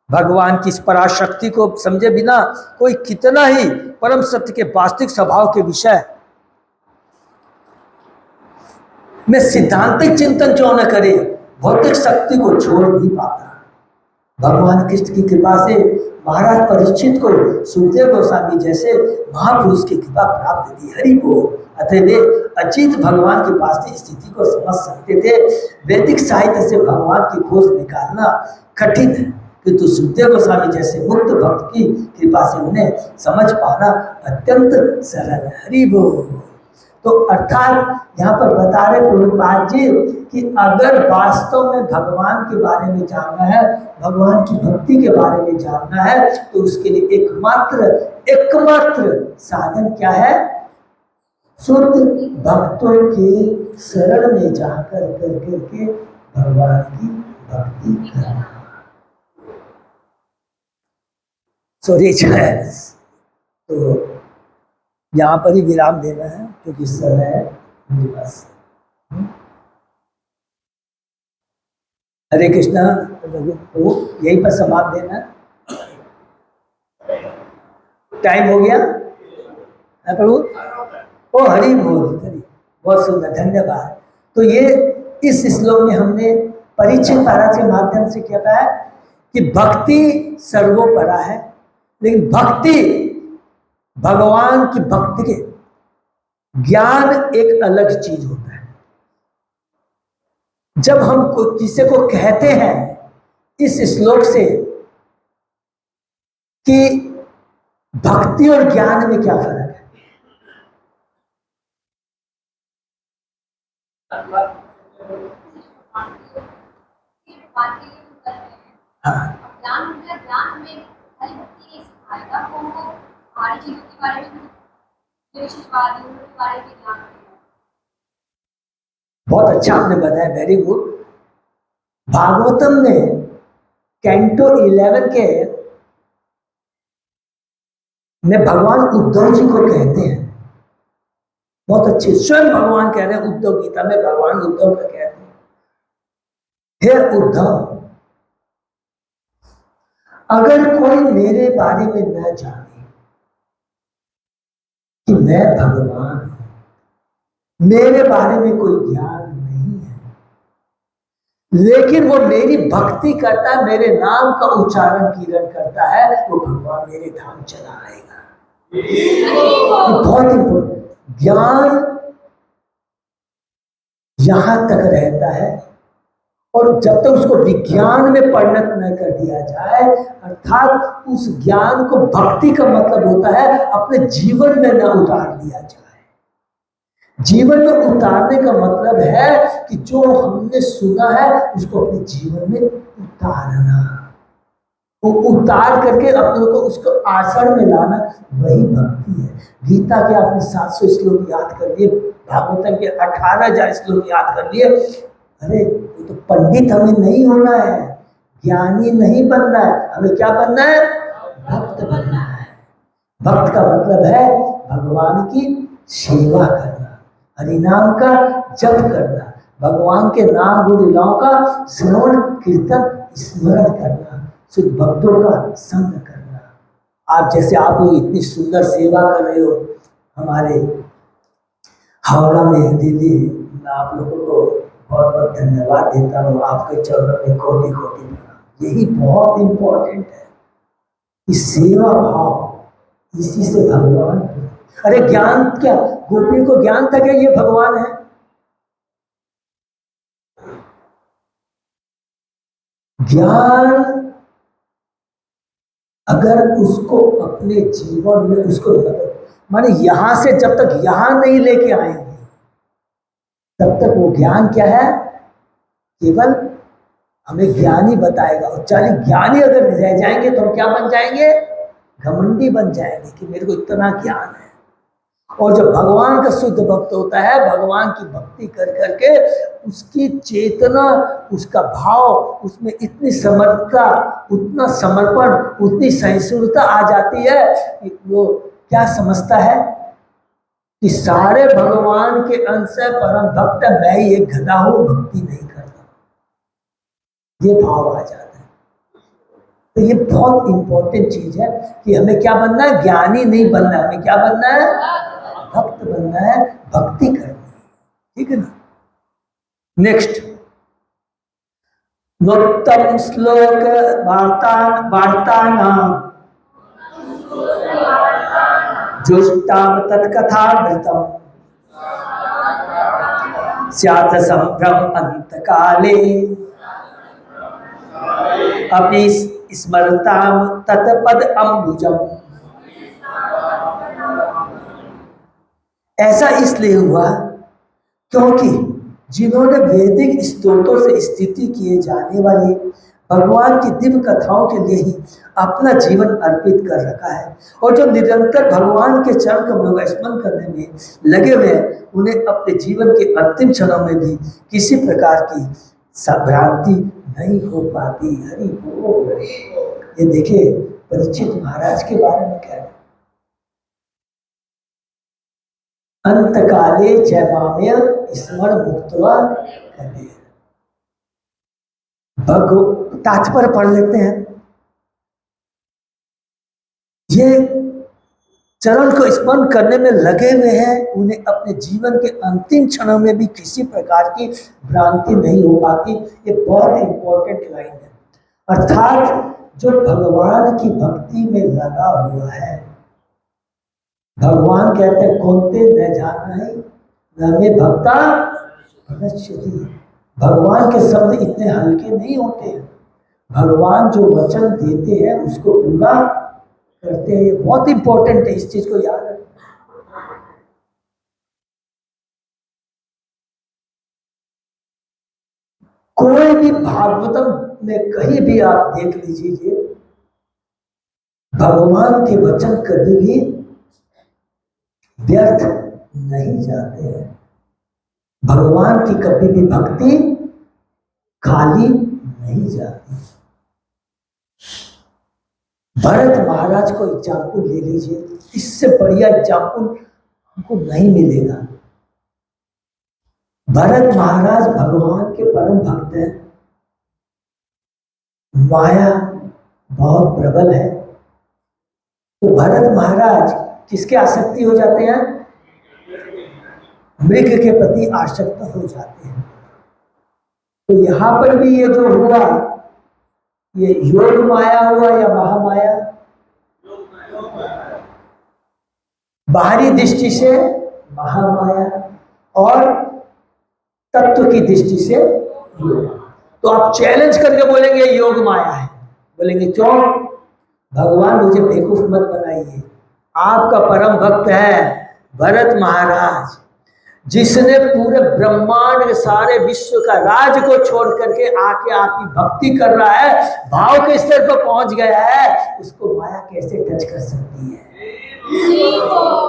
भगवान की इस पराशक्ति को समझे बिना कोई कितना ही परम सत्य के वास्तविक स्वभाव के विषय में सिद्धांतिक चिंतन क्यों न करे, भौतिक शक्ति को छोड़ नहीं पाता। भगवान कृष्ण की कृपा से महाराज परीक्षित को सुखदेव गोस्वामी जैसे महापुरुष की कृपा प्राप्त थी। हरि बोल। अतः वे अचित भगवान की वास्तविक स्थिति को समझ सकते थे। वैदिक साहित्य से भगवान की खोज निकालना कठिन है, किंतु सुखदेव गोस्वामी जैसे मुक्त भक्त की कृपा से उन्हें समझ पाना अत्यंत सरल है। हरि बोल। तो अर्थात यहाँ पर बता रहे प्रभुपाद जी कि अगर वास्तव में भगवान के बारे में जानना है, भगवान की भक्ति के बारे में जानना है, तो उसके लिए एकमात्र साधन क्या है, शुद्ध भक्तों के शरण में जाकर करके भगवान की भक्ति करना। तो यहाँ पर ही विराम देना है क्योंकि समय है मेरे पास। हरे कृष्णा। तो यहीं पर समाप्त देना है। टाइम हो गया है प्रभु? ओ हरि बोल, हरि, बहुत सुंदर, धन्यवाद। तो ये इस श्लोक में हमने परिचय पारा के माध्यम से क्या कहा है कि भक्ति सर्वोपरा है, लेकिन भक्ति, भगवान की भक्ति के ज्ञान एक अलग चीज होता है। जब हम किसी को कहते हैं इस श्लोक से कि भक्ति और ज्ञान में क्या फर्क है, हाँ, बहुत अच्छा आपने बताया, वेरी गुड। भागवतम में कैंटो 11 के में भगवान उद्धव जी को कहते हैं, बहुत अच्छे, स्वयं भगवान कह रहे हैं, उद्धव गीता में भगवान उद्धव को कहते हैं, हे उद्धव, अगर कोई मेरे बारे में न जाने कि मैं भगवान हूं, मेरे बारे में कोई ज्ञान नहीं है, लेकिन वो मेरी भक्ति करता है, मेरे नाम का उच्चारण कीर्तन करता है, वो भगवान मेरे धाम चला आएगा। बहुत इंपॉर्टेंट ज्ञान यहां तक रहता है, और जब तक उसको विज्ञान में परिणत न कर दिया जाए, अर्थात उस ज्ञान को, भक्ति का मतलब होता है अपने जीवन में न उतार दिया जाए। जीवन में उतारने का मतलब है कि जो हमने सुना है उसको अपने जीवन में उतारना, वो उतार करके अपने को उसको आचरण में लाना, वही भक्ति है। गीता के आपने 700 श्लोक याद कर लिए, भागवतम के 18,000 श्लोक याद कर लिए। अरे वो तो पंडित हमें नहीं होना है, ज्ञानी नहीं बनना है, हमें क्या बनना है? भक्त बनना है। भक्त का मतलब है भगवान की सेवा करना, हरिनाम का जप करना, भगवान के नाम गुण लीलाओं का श्रवण कीर्तन स्मरण करना, शुद्ध भक्तों का संग करना। आप जैसे, आप लोग इतनी सुंदर सेवा कर रहे हो हमारे हावड़ा में, दीदी, मैं आप लोगों को बहुत बहुत धन्यवाद देता हूँ, आपके चरणों में कोटि कोटि प्रणाम। यही बहुत इंपॉर्टेंट है कि सेवा भाव, इसी से भगवान। अरे ज्ञान क्या, गोपी को ज्ञान था क्या ये भगवान है? ज्ञान अगर उसको अपने जीवन में उसको माने यहां से जब तक यहां नहीं लेके आएंगे तब तक वो ज्ञान क्या है, केवल हमें ज्ञानी बताएगा। और चाहे ज्ञानी अगर रह जाएंगे तो हम क्या बन जाएंगे? घमंडी बन जाएंगे कि मेरे को इतना ज्ञान है। और जब भगवान का शुद्ध भक्त होता है, भगवान की भक्ति कर करके उसकी चेतना, उसका भाव, उसमें इतनी समर्थता, उतना समर्पण, उतनी सहिष्णुता आ जाती है कि वो क्या समझता है कि सारे भगवान के अंश है, परम भक्त है, मैं ही एक गधा हूं, भक्ति नहीं करता, ये भाव आ जाता है। तो ये बहुत इंपॉर्टेंट चीज है कि हमें क्या बनना है? ज्ञानी नहीं बनना है, हमें क्या बनना है? भक्त बनना है, भक्ति करनी है, ठीक है ना। नेक्स्ट, नोत्तम श्लोक वार्ता नाम जुष्टाम तत्कथामृतम स्यात् संभ्रम अंतकाले अपि स्मरताम तत्पद अम्बुजम। ऐसा इसलिए हुआ क्योंकि जिन्होंने वैदिक स्तोत्रों से स्तुति किए जाने वाली भगवान की दिव्य कथाओं के लिए ही अपना जीवन अर्पित कर रखा है, और जो निरंतर भगवान के चरण कमलों का स्मरण करने में लगे हुए हैं, उन्हें अपने जीवन के अंतिम क्षणों में भी किसी प्रकार की भ्रांति नहीं हो पाती। हरि बोल। ये देखिए परीक्षित महाराज के बारे में कह रहे, अंतकाले जयमाम्य स्मर मुक्तवा कबीर। तात्पर्य पढ़ लेते हैं। ये चरण को स्मरण करने में लगे हुए हैं, उन्हें अपने जीवन के अंतिम क्षणों में भी किसी प्रकार की भ्रांति नहीं हो पाती। ये बहुत इंपॉर्टेंट लाइन है। अर्थात जो भगवान की भक्ति में लगा हुआ है, भगवान कहते हैं कौनते न जाना है न में भक्ता भविष्यति। भगवान के शब्द इतने हल्के नहीं होते हैं। भगवान जो वचन देते हैं उसको पूरा करते हैं। ये बहुत इंपॉर्टेंट है, इस चीज को याद रखना। कोई भी भागवतम में कहीं भी आप देख लीजिए, भगवान के वचन कभी भी व्यर्थ नहीं जाते हैं। भगवान की कभी भी भक्ति खाली नहीं जाती। भरत महाराज को एग्जाम्पल ले लीजिए, इससे बढ़िया एग्जाम्पल हमको नहीं मिलेगा। भरत महाराज भगवान के परम भक्त हैं। माया बहुत प्रबल है, तो भरत महाराज किसके आसक्ति हो जाते हैं? मृग के प्रति आसक्त हो जाते हैं। तो यहां पर भी ये जो हुआ, ये योग माया हुआ या महामाया? बाहरी दृष्टि से महामाया और तत्व की दृष्टि से योग। तो आप चैलेंज करके बोलेंगे योग माया है, बोलेंगे क्यों? भगवान मुझे बेवकूफ मत बनाइए। आपका परम भक्त है भरत महाराज, जिसने पूरे ब्रह्मांड के सारे विश्व का राज को छोड़ करके आके आपकी भक्ति कर रहा है, भाव के स्तर पर पहुंच गया है, उसको माया कैसे टच कर सकती है?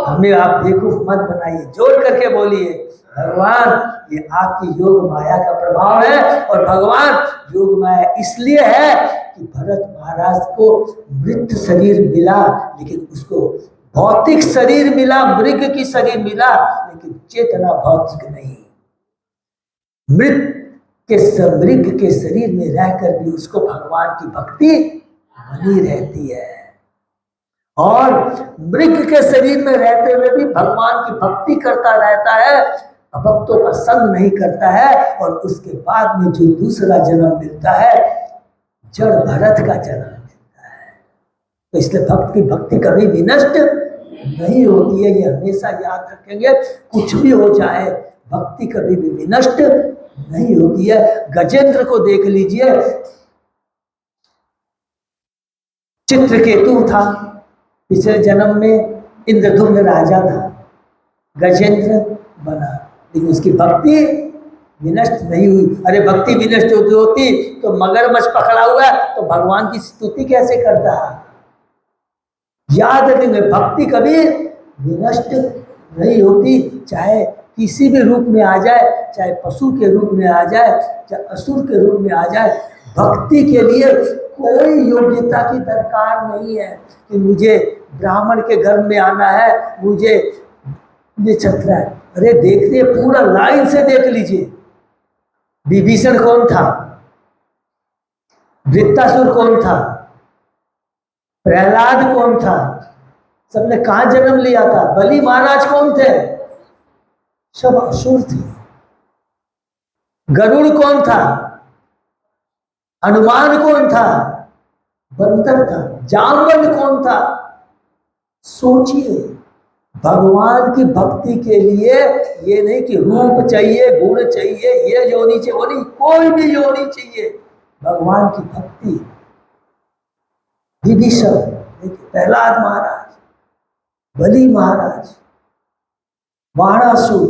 हमें आप बेवकूफ मत बनाइए, जोर करके बोलिए भगवान ये आपकी योग माया का प्रभाव है। और भगवान योग माया इसलिए है कि भरत महाराज को मृत शरीर मिला, लेकिन उसको भौतिक शरीर मिला, मृग की शरीर मिला, लेकिन चेतना भौतिक नहीं। मृग के शरीर में रहकर भी उसको भगवान की भक्ति बनी रहती है, और मृग के शरीर में रहते हुए भी भगवान की भक्ति करता रहता है, भक्तों का संग नहीं करता है। और उसके बाद में जो दूसरा जन्म मिलता है, जड़ भरत का जन्म मिलता है। तो इसलिए भक्त की भक्ति कभी भी नष्ट नहीं होती है, ये हमेशा याद रखेंगे। कुछ भी हो जाए, भक्ति कभी भी विनष्ट नहीं होती है। गजेंद्र को देख लीजिए, चित्रकेतु था, पिछले जन्म में इंद्रधुम्न राजा था, गजेंद्र बना, लेकिन उसकी भक्ति विनष्ट नहीं हुई। अरे भक्ति विनष्ट होती तो मगरमच्छ पकड़ा हुआ है तो भगवान की स्तुति कैसे करता है? याद रखेंगे, भक्ति कभी विनष्ट नहीं होती, चाहे किसी भी रूप में आ जाए, चाहे पशु के रूप में आ जाए, चाहे असुर के रूप में आ जाए। भक्ति के लिए कोई योग्यता की दरकार नहीं है कि मुझे ब्राह्मण के घर में आना है, मुझे ये छत्र है। अरे देखिए, पूरा लाइन से देख लीजिए, विभीषण कौन था? वृत्तासुर कौन था? प्रहलाद कौन था? सबने कहां जन्म लिया था? बलि महाराज कौन थे? सब असुर थे। गरुड़ कौन था? हनुमान कौन था? बंदर था। जामवंत कौन था? सोचिए, भगवान की भक्ति के लिए ये नहीं कि रूप चाहिए, गुण चाहिए, ये योनि चाहिए, वो नहीं, कोई भी योनि चाहिए। भगवान की भक्ति, विभीषण, प्रहलाद महाराज, बलि महाराज, वाणासुर,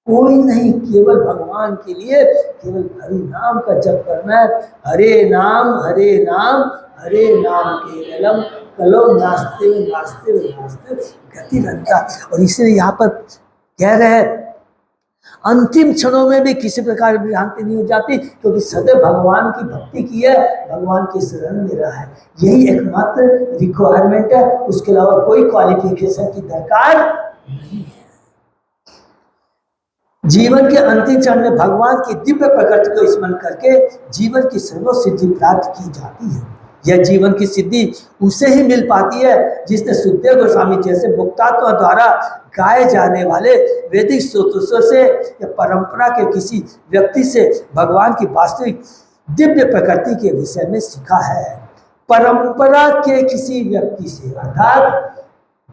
कोई नहीं, केवल भगवान के लिए केवल हरि नाम का जप करना है। हरे नाम हरे नाम केवलम कलो नास्ते नास्ते नास्ते गति रंता। और इसलिए यहाँ पर कह रहे हैं, अंतिम क्षणों में भी किसी प्रकार की भ्रांति नहीं हो जाती, क्योंकि सदैव भगवान की भक्ति की है, भगवान की शरण में रहा है। यही एकमात्र रिक्वायरमेंट है, उसके अलावा कोई क्वालिफिकेशन की दरकार नहीं है। जीवन के अंतिम क्षण में भगवान की दिव्य प्रकृति को स्मरण करके जीवन की सर्व सिद्धि प्राप्त की जाती है। यह जीवन की सिद्धि उसे ही मिल पाती है जिसने सुखदेव गोस्वामी जैसे मुक्तात्मा द्वारा गाए जाने वाले वैदिक स्रोतों से या परंपरा के किसी व्यक्ति से भगवान की वास्तविक दिव्य प्रकृति के विषय में सीखा है। परंपरा के किसी व्यक्ति से, अर्थात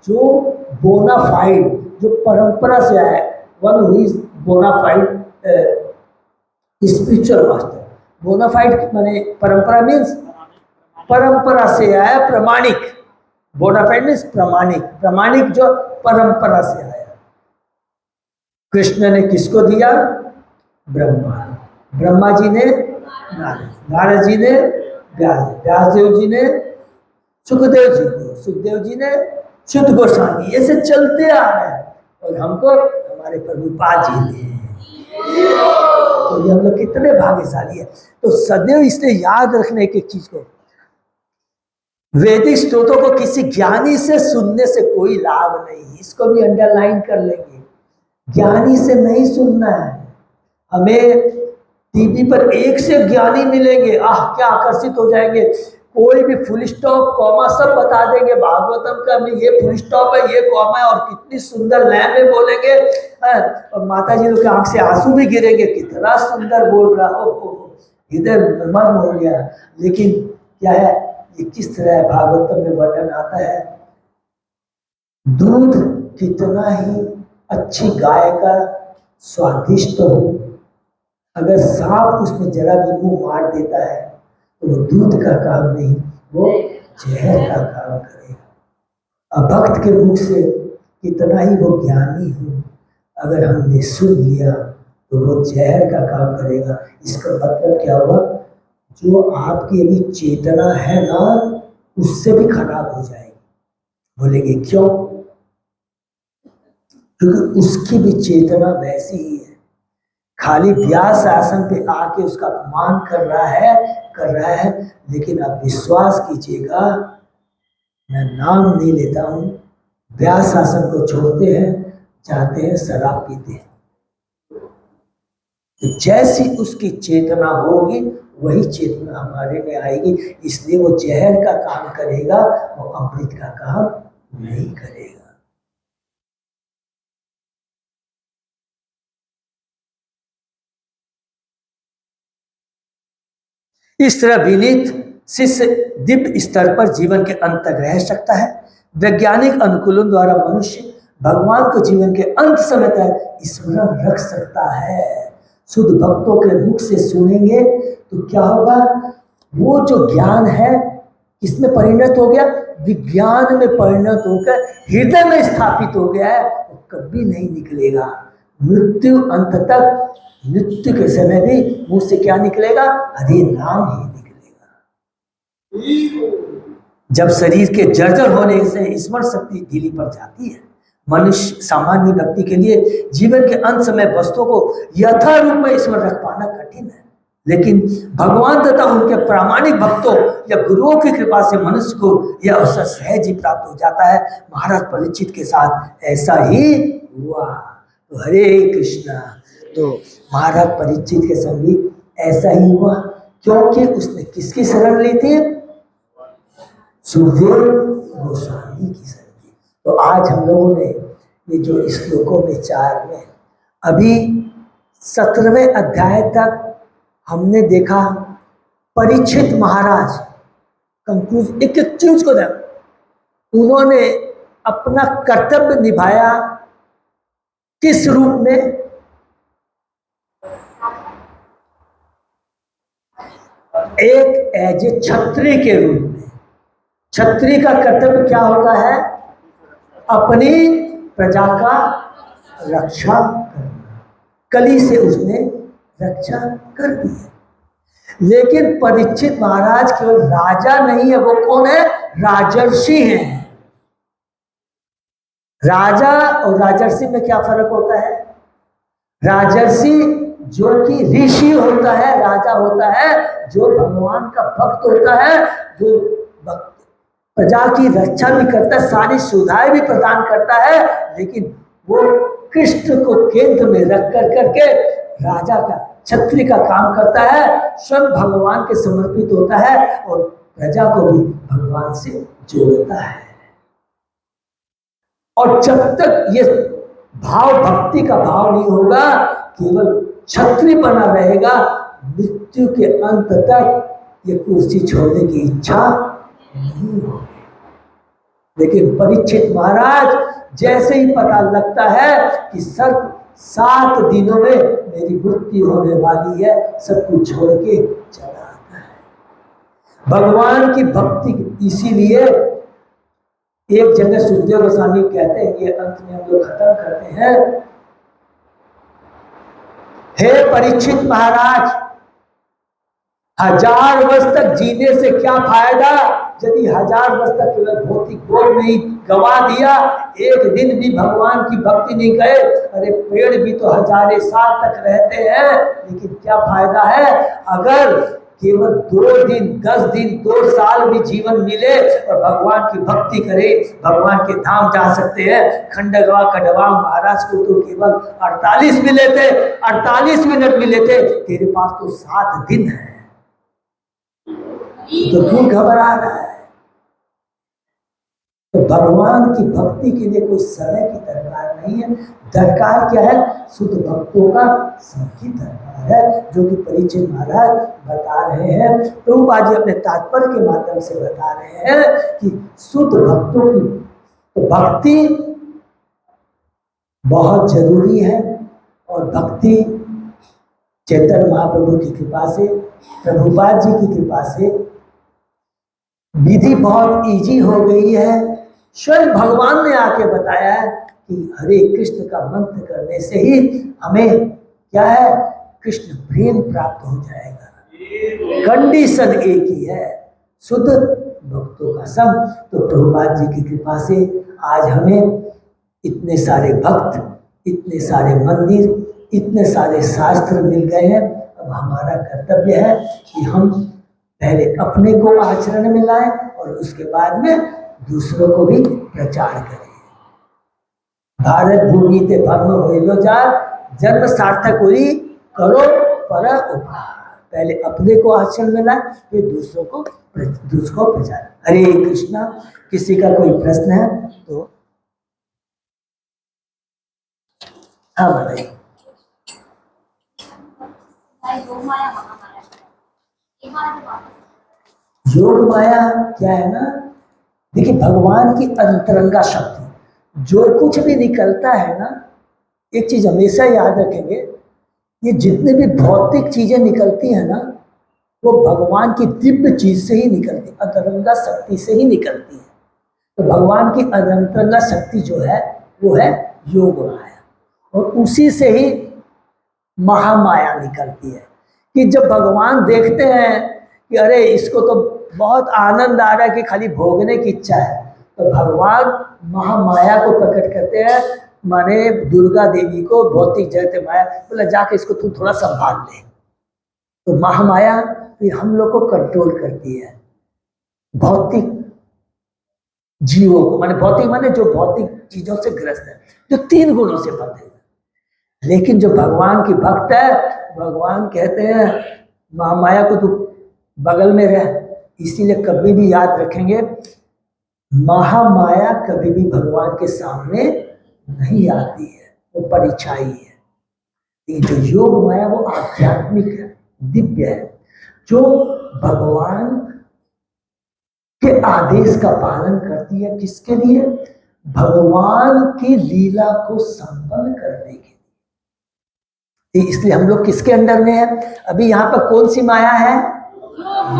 जो बोनाफाइड, जो परंपरा से आया, one who is bona fide spiritual master. Bona fide माने परंपरा मीन्स परंपरा से आया, प्रमाणिक। बोनाफाइड मीन्स प्रमाणिक, प्रमाणिक जो परंपरा से आया। कृष्ण ने किसको दिया? ब्रह्मा, ब्रह्मा जी ने नारद, नारद जी ने व्यास, व्यासदेव जी ने सुखदेव जी को, सुखदेव जी ने शुद्ध गोस्वामी, ऐसे चलते आ रहे हैं। और हमको हमारे प्रभुपाद जी ने। तो ये हम लोग कितने भाग्यशाली है। तो सदैव इसलिए याद रखने की चीज को, वैदिक स्त्रोतों को किसी ज्ञानी से सुनने से कोई लाभ नहीं। इसको भी अंडरलाइन कर लेंगे, ज्ञानी से नहीं सुनना है। हमें टीवी पर एक से ज्ञानी मिलेंगे, आह क्या आकर्षित हो जाएंगे। कोई भी फुल स्टॉप कॉमा सब बता देंगे, भागवतम का में ये फुल स्टॉप है, ये कॉमा है, और कितनी सुंदर लय में बोलेंगे। और माता जी लोग के आंख से आंसू भी गिरेंगे, कितना सुंदर बोल रहा हो, हृदय मर्म हो गया। लेकिन क्या है, ये किस तरह भागवतम में वर्णन आता है, दूध कितना ही अच्छी गाय का स्वादिष्ट हो, अगर सांप उसमें जरा भी मुंह मार देता है तो वो दूध का काम नहीं, वो जहर का काम करेगा। अभक्त के मुख से कितना ही वो ज्ञानी हो, अगर हमने सुन लिया तो वो जहर का काम करेगा। इसका मतलब क्या हुआ, जो आपकी अभी चेतना है ना, उससे भी खराब हो जाएगी। बोलेंगे क्यों? क्योंकि उसकी भी चेतना वैसी ही है। खाली व्यास आसन पे आके उसका अपमान कर रहा है। लेकिन आप विश्वास कीजिएगा, मैं नाम नहीं लेता हूं, व्यास आसन को छोड़ते हैं, जाते हैं शराब पीते हैं। तो जैसी उसकी चेतना होगी वही चेतना हमारे में आएगी। इसलिए वो जहर का काम करेगा, वो अमृत का काम नहीं करेगा। इस तरह विनीत शिष्य दिव्य स्तर पर जीवन के अंत तक रह सकता है। वैज्ञानिक अनुकूलन द्वारा मनुष्य भगवान को जीवन के अंत समय तक स्मरण रख सकता है। शुद्ध भक्तों के मुख से सुनेंगे तो क्या होगा, वो जो ज्ञान है किसमें परिणत हो गया, विज्ञान में परिणत होकर हृदय में स्थापित हो गया है, वो कभी नहीं निकलेगा। मृत्यु अंत तक, मृत्यु के समय भी मुंह से क्या निकलेगा, हरि नाम ही निकलेगा। जब शरीर के जर्जर होने से स्मरण शक्ति ढीली पड़ जाती है, मनुष्य सामान्य व्यक्ति के लिए जीवन के अंत समय वस्तुओं को यथा रूप में स्मरण रख पाना कठिन है। लेकिन भगवान तथा उनके प्रामाणिक भक्तों या गुरुओं की कृपा से मनुष्य को यह अवसर सहज ही प्राप्त हो जाता है। महाराज परीक्षित के साथ ऐसा ही हुआ। तो हरे कृष्णा। तो महाराज परीक्षित के संग भी ऐसा ही हुआ, क्योंकि उसने किसकी शरण ली थी, सुखदेव गोस्वामी की शरण ली। तो आज हम लोगों ने ये जो श्लोकों में 4 में अभी 17वें अध्याय तक हमने देखा, परीक्षित महाराज कंक्लूज एक एक चीज को देखा, उन्होंने अपना कर्तव्य निभाया किस रूप में, एक एज ए क्षत्रिय के रूप में। क्षत्रिय का कर्तव्य क्या होता है, अपनी प्रजा का रक्षा करना। कली से उसने रक्षा कर दी है। लेकिन परीक्षित महाराज केवल राजा नहीं है, वो कौन है, राजर्षि हैं। राजा और राजर्षि में क्या फर्क होता है, राजर्षि जो कि ऋषि होता है, राजा होता है जो भगवान का भक्त होता है, जो प्रजा की रक्षा भी करता है, सारी सुविधाएं भी प्रदान करता है, लेकिन वो कृष्ण को केंद्र में रख करके राजा का, क्षत्रिय का काम करता है, स्वयं भगवान के समर्पित होता है और प्रजा को भी भगवान से जोड़ता है। और जब तक ये भाव, भक्ति का भाव नहीं होगा, केवल क्षत्रिय बना रहेगा, मृत्यु के अंत तक ये कुर्सी छोड़ने की इच्छा नहीं होगी। लेकिन परीक्षित महाराज जैसे ही पता लगता है कि सर्प 7 दिनों में मेरी मृत्यु होने वाली है, सब कुछ छोड़ के चला आता है। भगवान की भक्ति, इसीलिए एक जगह सुखदेव गोस्वामी कहते हैं, ये अंत में हम लोग खत्म करते हैं, हे परीक्षित महाराज, 1000 वर्ष तक जीने से क्या फायदा यदि 1000 वर्ष तक केवल भौतिक बोध में ही गवा दिया, एक दिन भी भगवान की भक्ति नहीं करे। अरे पेड़ भी तो 1000 साल तक रहते हैं, लेकिन क्या फायदा है अगर केवल 2 दिन, 10 दिन, 2 साल भी जीवन मिले और भगवान की भक्ति करे, भगवान के धाम जा सकते हैं। खंडगवा कडवा महाराज को तो केवल 48 मिले थे, 48 मिनट मिले थे, तेरे पास तो 7 दिन है, तो क्यों घबरा रहा है? तो भगवान की भक्ति के लिए कोई समय की दरकार नहीं है। दरकार क्या है? शुद्ध भक्तों का संग की दरकार है, जो कि परीक्षित महाराज बता रहे हैं। प्रभुपाद जी अपने तात्पर्य के माध्यम से बता रहे हैं कि शुद्ध भक्तों की तो भक्ति बहुत जरूरी है। और भक्ति चैतन्य महाप्रभु की कृपा से, प्रभुपाद जी की कृपा से विधि बहुत इजी हो गई है। स्वयं भगवान ने आके बताया है कि हरे कृष्ण का मंत्र करने से ही हमें क्या है, कृष्ण प्रेम प्राप्त हो जाएगा। कंडीशन एक ही है, शुद्ध भक्तों का संग। तो प्रभुपाद जी की कृपा से आज हमें इतने सारे भक्त, इतने सारे मंदिर, इतने सारे शास्त्र मिल गए हैं। अब हमारा कर्तव्य है कि हम पहले अपने को आचरण में लाएं और उसके बाद में दूसरों को भी प्रचार करें। भारत भूमि ते भंग होइलो जाय, जन्म सार्थक हुई करो पर उपहार। पहले अपने को आचरण में लाएं, फिर दूसरों को प्रचार। हरे कृष्णा। किसी का कोई प्रश्न है तो हाँ बताइए। योग माया क्या है ना, देखिए भगवान की अंतरंगा शक्ति, जो कुछ भी निकलता है ना, एक चीज हमेशा याद रखेंगे, ये जितने भी भौतिक चीजें निकलती है ना, वो भगवान की दिव्य चीज से ही निकलती है, अंतरंगा शक्ति से ही निकलती है। तो भगवान की अंतरंगा शक्ति जो है वो है योग माया, और उसी से ही महामाया निकलती है। कि जब भगवान देखते हैं कि अरे इसको तो बहुत आनंद आ रहा है कि खाली भोगने की इच्छा है, तो भगवान महामाया को प्रकट करते हैं, माने दुर्गा देवी को, भौतिक जगत माया, बोला जाके इसको तू थोड़ा संभाल ले। तो महामाया फिर हम लोग को कंट्रोल करती है, भौतिक जीवों को, माने भौतिक माने जो भौतिक चीजों से ग्रस्त है, जो 3 गुणों से बंधे हैं। लेकिन जो भगवान की भक्त है, भगवान कहते हैं महामाया को तू बगल में रह। इसीलिए कभी भी याद रखेंगे, महामाया कभी भी भगवान के सामने नहीं आती है, वो परिछाई है। ये जो योग माया वो आध्यात्मिक है, दिव्य है, जो भगवान के आदेश का पालन करती है। किसके लिए? भगवान की लीला को संपन्न करने के लिए। इसलिए हम लोग किसके अंडर में है? अभी यहाँ पर कौन सी माया है?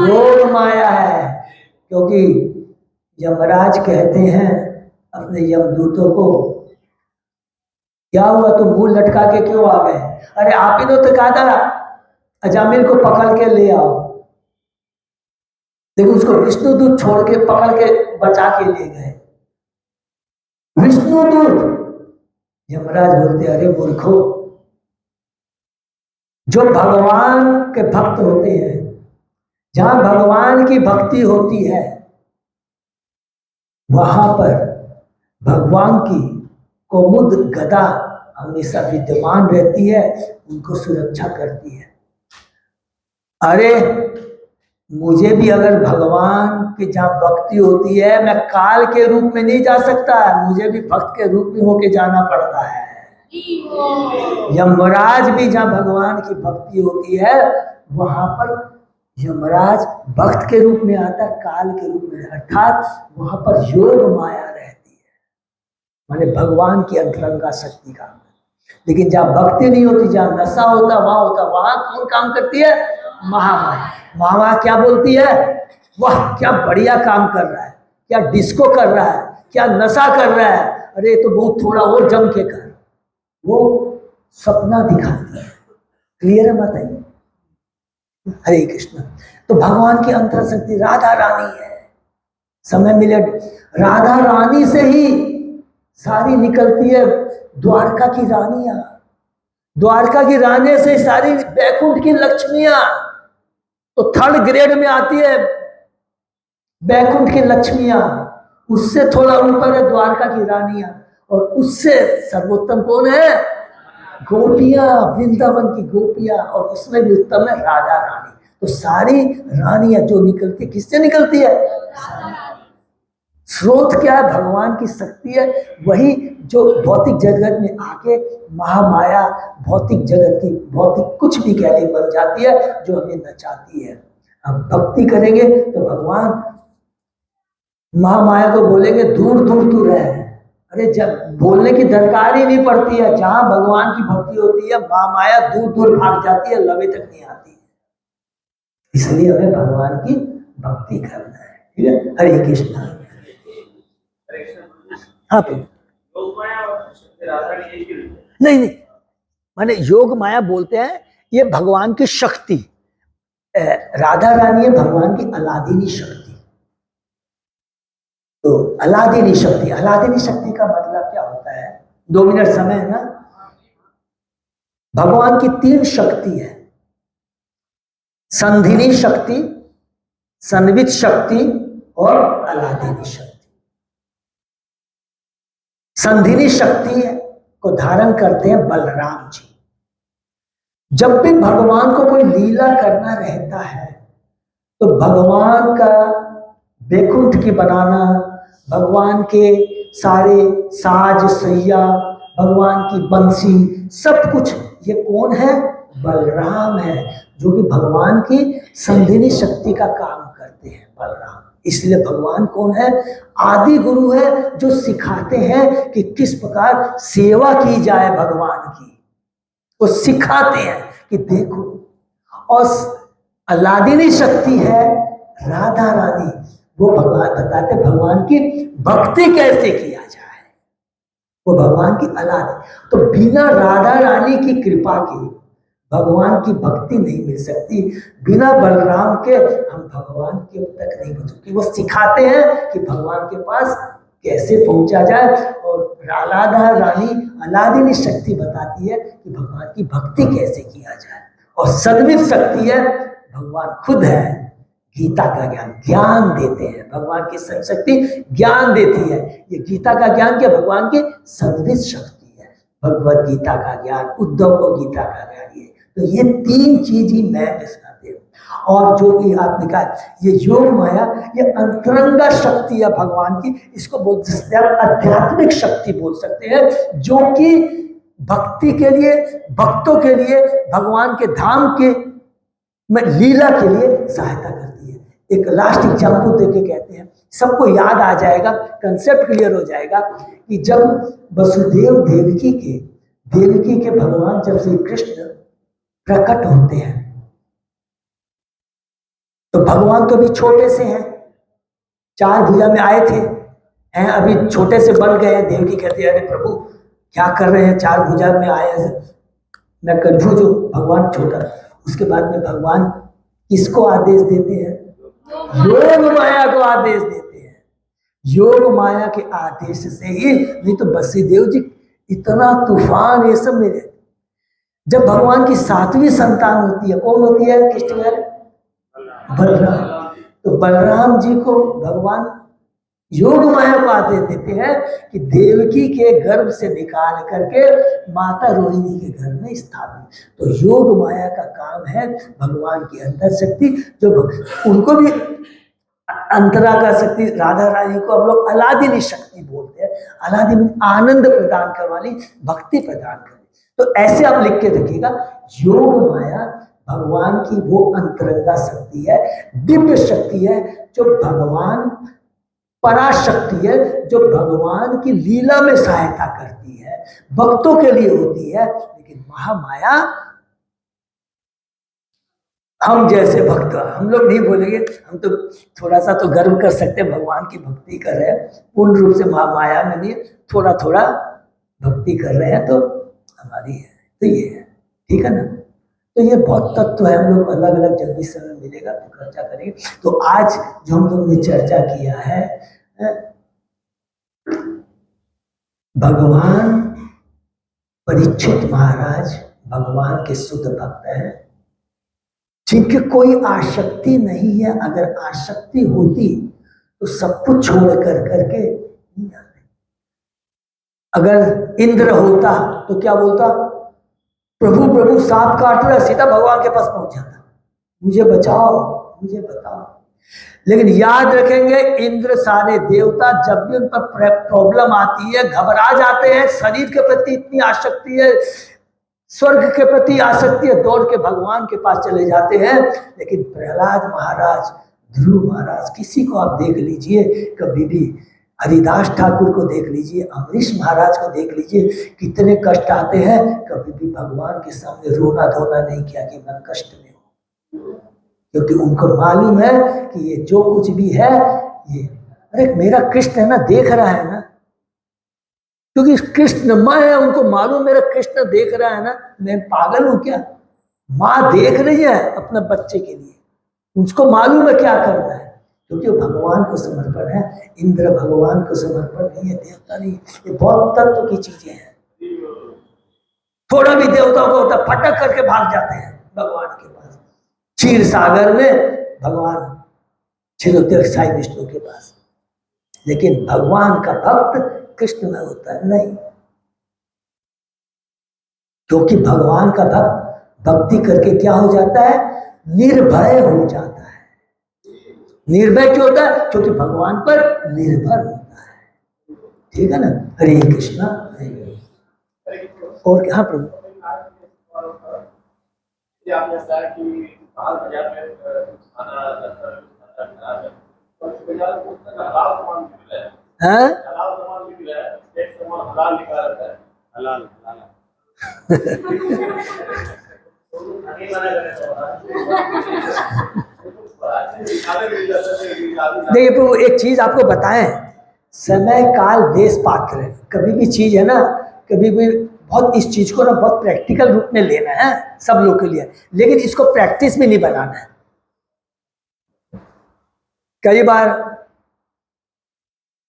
योग माया है। क्योंकि यमराज कहते हैं अपने यमदूतों को, क्या हुआ तुम मुंह लटका के क्यों आ गए? अरे आप ही तो कहा था अजामिल को पकड़ के ले आओ। देखो उसको विष्णुदूत छोड़ के पकड़ के बचा के ले गए। विष्णुदूत। यमराज बोलते अरे मूर्खो, जो भगवान के भक्त होते हैं, जहां भगवान की भक्ति होती है, वहां पर भगवान की कौमुद गदा हमेशा विद्यमान रहती है, उनको सुरक्षा करती है। अरे मुझे भी अगर भगवान की जहाँ भक्ति होती है, मैं काल के रूप में नहीं जा सकता, मुझे भी भक्त के रूप में होके जाना पड़ता है। यमराज भी जहाँ भगवान की भक्ति होती है वहां पर यमराज भक्त के रूप में आता है, काल के रूप में, अर्थात वहां पर योग माया रहती है, माने भगवान की अंतरंगा शक्ति का। लेकिन जहाँ भक्ति नहीं होती, जहाँ नशा होता वहां कौन काम करती है? महामाया। महामाया क्या बोलती है? वाह क्या बढ़िया काम कर रहा है, क्या डिस्को कर रहा है, क्या नशा कर रहा है, अरे तो बहुत थोड़ा और जम के कर। वो सपना दिखाती है। क्लियर है माता जी? हरे कृष्ण। तो भगवान की अंतर शक्ति राधा रानी है। समय मिले राधा रानी से ही सारी निकलती है द्वारका की रानियां, द्वारका की रानी से सारी बैकुंठ की लक्ष्मियां। तो थर्ड ग्रेड में आती है बैकुंठ की लक्ष्मियां, उससे थोड़ा ऊपर है द्वारका की रानियां, और उससे सर्वोत्तम कौन है? गोपियां, वृंदावन की गोपियां, और उसमें भी उत्तम है राधा रानी। तो सारी रानियां जो निकलती, किससे निकलती है? स्रोत क्या है? भगवान की शक्ति है। वही जो भौतिक जगत में आके महामाया भौतिक जगत की, भौतिक कुछ भी कहने बन जाती है, जो हमें नचाती है। अब भक्ति करेंगे तो भगवान महामाया को बोलेंगे दूर दूर तू रहे। अरे जब बोलने की दरकार ही नहीं पड़ती है, जहां भगवान की भक्ति होती है महामाया दूर दूर भाग जाती है, लवे तक नहीं आती है। इसलिए हमें भगवान की भक्ति करना है। ठीक है, हरे कृष्ण। हाँ नहीं नहीं, माने योग माया बोलते हैं ये भगवान की शक्ति। राधा रानी है भगवान की अलादीनी शक्ति। तो अलादीनी शक्ति, अलादीनी शक्ति का मतलब क्या होता है? 2 मिनट समय है ना। भगवान की 3 शक्ति है, संधिनी शक्ति, संवित शक्ति और अलादीनी शक्ति। संधिनी शक्ति को धारण करते हैं बलराम जी। जब भी भगवान को कोई लीला करना रहता है तो भगवान का बैकुंठ की बनाना, भगवान के सारे साज सैया, भगवान की बंसी, सब कुछ ये कौन है? बलराम है, जो कि भगवान की संधिनी शक्ति का काम करते हैं बलराम। इसलिए भगवान कौन है? आदि गुरु है, जो सिखाते हैं कि किस प्रकार सेवा की जाए भगवान की। वो सिखाते हैं कि देखो। और अलादीनी शक्ति है राधा रानी, वो भगवान बताते भगवान की भक्ति कैसे किया जाए, वो भगवान की अलादी। तो बिना राधा रानी की कृपा के भगवान की भक्ति नहीं मिल सकती। बिना बलराम के हम भगवान के तक नहीं पहुंच सकते। वो सिखाते हैं कि भगवान के पास कैसे पहुंचा जाए, और राधा रानी अलादीनी शक्ति बताती है कि भगवान की भक्ति कैसे किया जाए। और सद्वित शक्ति है, भगवान खुद है, गीता का ज्ञान देते हैं। भगवान की शक्ति ज्ञान देती है। ये गीता का ज्ञान क्या? भगवान की सद्वित शक्ति है। भगवत गीता का ज्ञान, उद्धव को गीता का ज्ञान, ये तो ये 3 चीज ही मैं सिखाते हूँ। और जो कि आपने कहा ये योग माया, ये अंतरंगा शक्ति है भगवान की। इसको बोल सकते हैं आध्यात्मिक शक्ति बोल सकते हैं, जो कि भक्ति के लिए, भक्तों के लिए, भगवान के धाम के में लीला के लिए सहायता करती है। एक लास्ट एग्जाम्पल देके कहते हैं, सबको याद आ जाएगा, कंसेप्ट क्लियर हो जाएगा कि जब वसुदेव देवकी के भगवान जब श्री कृष्ण प्रकट होते हैं तो भगवान तो अभी छोटे से हैं, 4 भुजा में आए थे, हैं अभी छोटे से बन गए हैं। देवकी कहती है अरे प्रभु क्या कर रहे हैं, 4 भुजा में आए, मैं कंफ्यूज हूँ, भगवान छोटा। उसके बाद में भगवान किसको आदेश देते हैं? योग माया को आदेश देते हैं। योग माया के आदेश से ही, नहीं तो वसुदेव जी इतना तूफान ये सब मिले। जब भगवान की 7वीं संतान होती है, कौन होती है? कृष्ण, बलराम। तो बलराम जी को भगवान योग माया को आदेश देते हैं कि देवकी के गर्भ से निकाल करके माता रोहिणी के घर में स्थापित। तो योग माया का काम है भगवान की अंतर शक्ति, जो उनको भी अंतरा का शक्ति, राधा रानी को हम लोग अलादिनी शक्ति बोलते हैं। अलादिनी आनंद प्रदान करने वाली, भक्ति प्रदान करने। तो ऐसे आप लिख के रखिएगा, योग माया भगवान की वो अंतरंगा शक्ति है, दिव्य शक्ति है, जो भगवान पराशक्ति है, जो भगवान की लीला में सहायता करती है, भक्तों के लिए होती है। लेकिन महामाया हम जैसे भक्त, हम लोग नहीं बोलेंगे, हम तो थोड़ा सा तो गर्व कर सकते हैं, भगवान की भक्ति कर रहे हैं, पूर्ण रूप से महामाया में नहीं, थोड़ा थोड़ा भक्ति कर रहे हैं, तो हमारी है। तो ये है, ठीक है ना। तो ये बहुत तत्व है, हम लोग अलग अलग जब भी समय मिलेगा तो चर्चा करेंगे। तो आज जो हम लोग ने चर्चा किया है, भगवान परीक्षित महाराज भगवान के शुद्ध भक्त हैं, जिनकी कोई आसक्ति नहीं है। अगर आसक्ति होती तो सब कुछ छोड़ कर करके नहीं आते। अगर इंद्र होता तो क्या बोलता, प्रभु प्रभु सांप काट रहा, सीधा भगवान के पास पहुंच जाता, मुझे बचाओ, मुझे बताओ। लेकिन याद रखेंगे, इंद्र सारे देवता जब भी उन पर प्रॉब्लम आती है घबरा जाते हैं, शरीर के प्रति इतनी आसक्ति है, स्वर्ग के प्रति आसक्ति है, दौड़ के भगवान के पास चले जाते हैं। लेकिन प्रहलाद महाराज, ध्रुव महाराज, किसी को आप देख लीजिए, कभी भी हरिदास ठाकुर को देख लीजिए, अमरीश महाराज को देख लीजिए, कितने कष्ट आते हैं, कभी भी भगवान के सामने रोना धोना नहीं किया कि मैं कष्ट में हूं, क्योंकि उनको मालूम है कि ये जो कुछ भी है, ये अरे मेरा कृष्ण है ना, देख रहा है ना, क्योंकि कृष्ण माँ है, उनको मालूम मेरा कृष्ण देख रहा है ना, मैं पागल हूं क्या। माँ देख रही है अपने बच्चे के लिए, उसको मालूम है क्या करना है, क्योंकि वो भगवान को समर्पण है। इंद्र भगवान को समर्पण नहीं है, देवता नहीं। ये बहुत तत्व की चीजें हैं। थोड़ा भी देवताओं को होता फटक करके भाग जाते हैं भगवान के पास, क्षीर सागर में भगवान क्षीरोदक साई विष्णु के पास। लेकिन भगवान का भक्त कृष्ण में होता है नहीं, क्योंकि भगवान का भक्त भक्ति करके क्या हो जाता है, निर्भय हो जाता है। निर्भय क्यों होता है, क्योंकि भगवान पर निर्भर होता है, ठीक है ना। हरे कृष्णा। और हाँ प्रभु, देखिए प्रभु, एक चीज आपको बताएं, समय काल देश पात्र है। कभी भी चीज है ना, कभी भी बहुत इस चीज को ना बहुत प्रैक्टिकल रूप में लेना है सब लोग के लिए, लेकिन इसको प्रैक्टिस में नहीं बनाना है। कई बार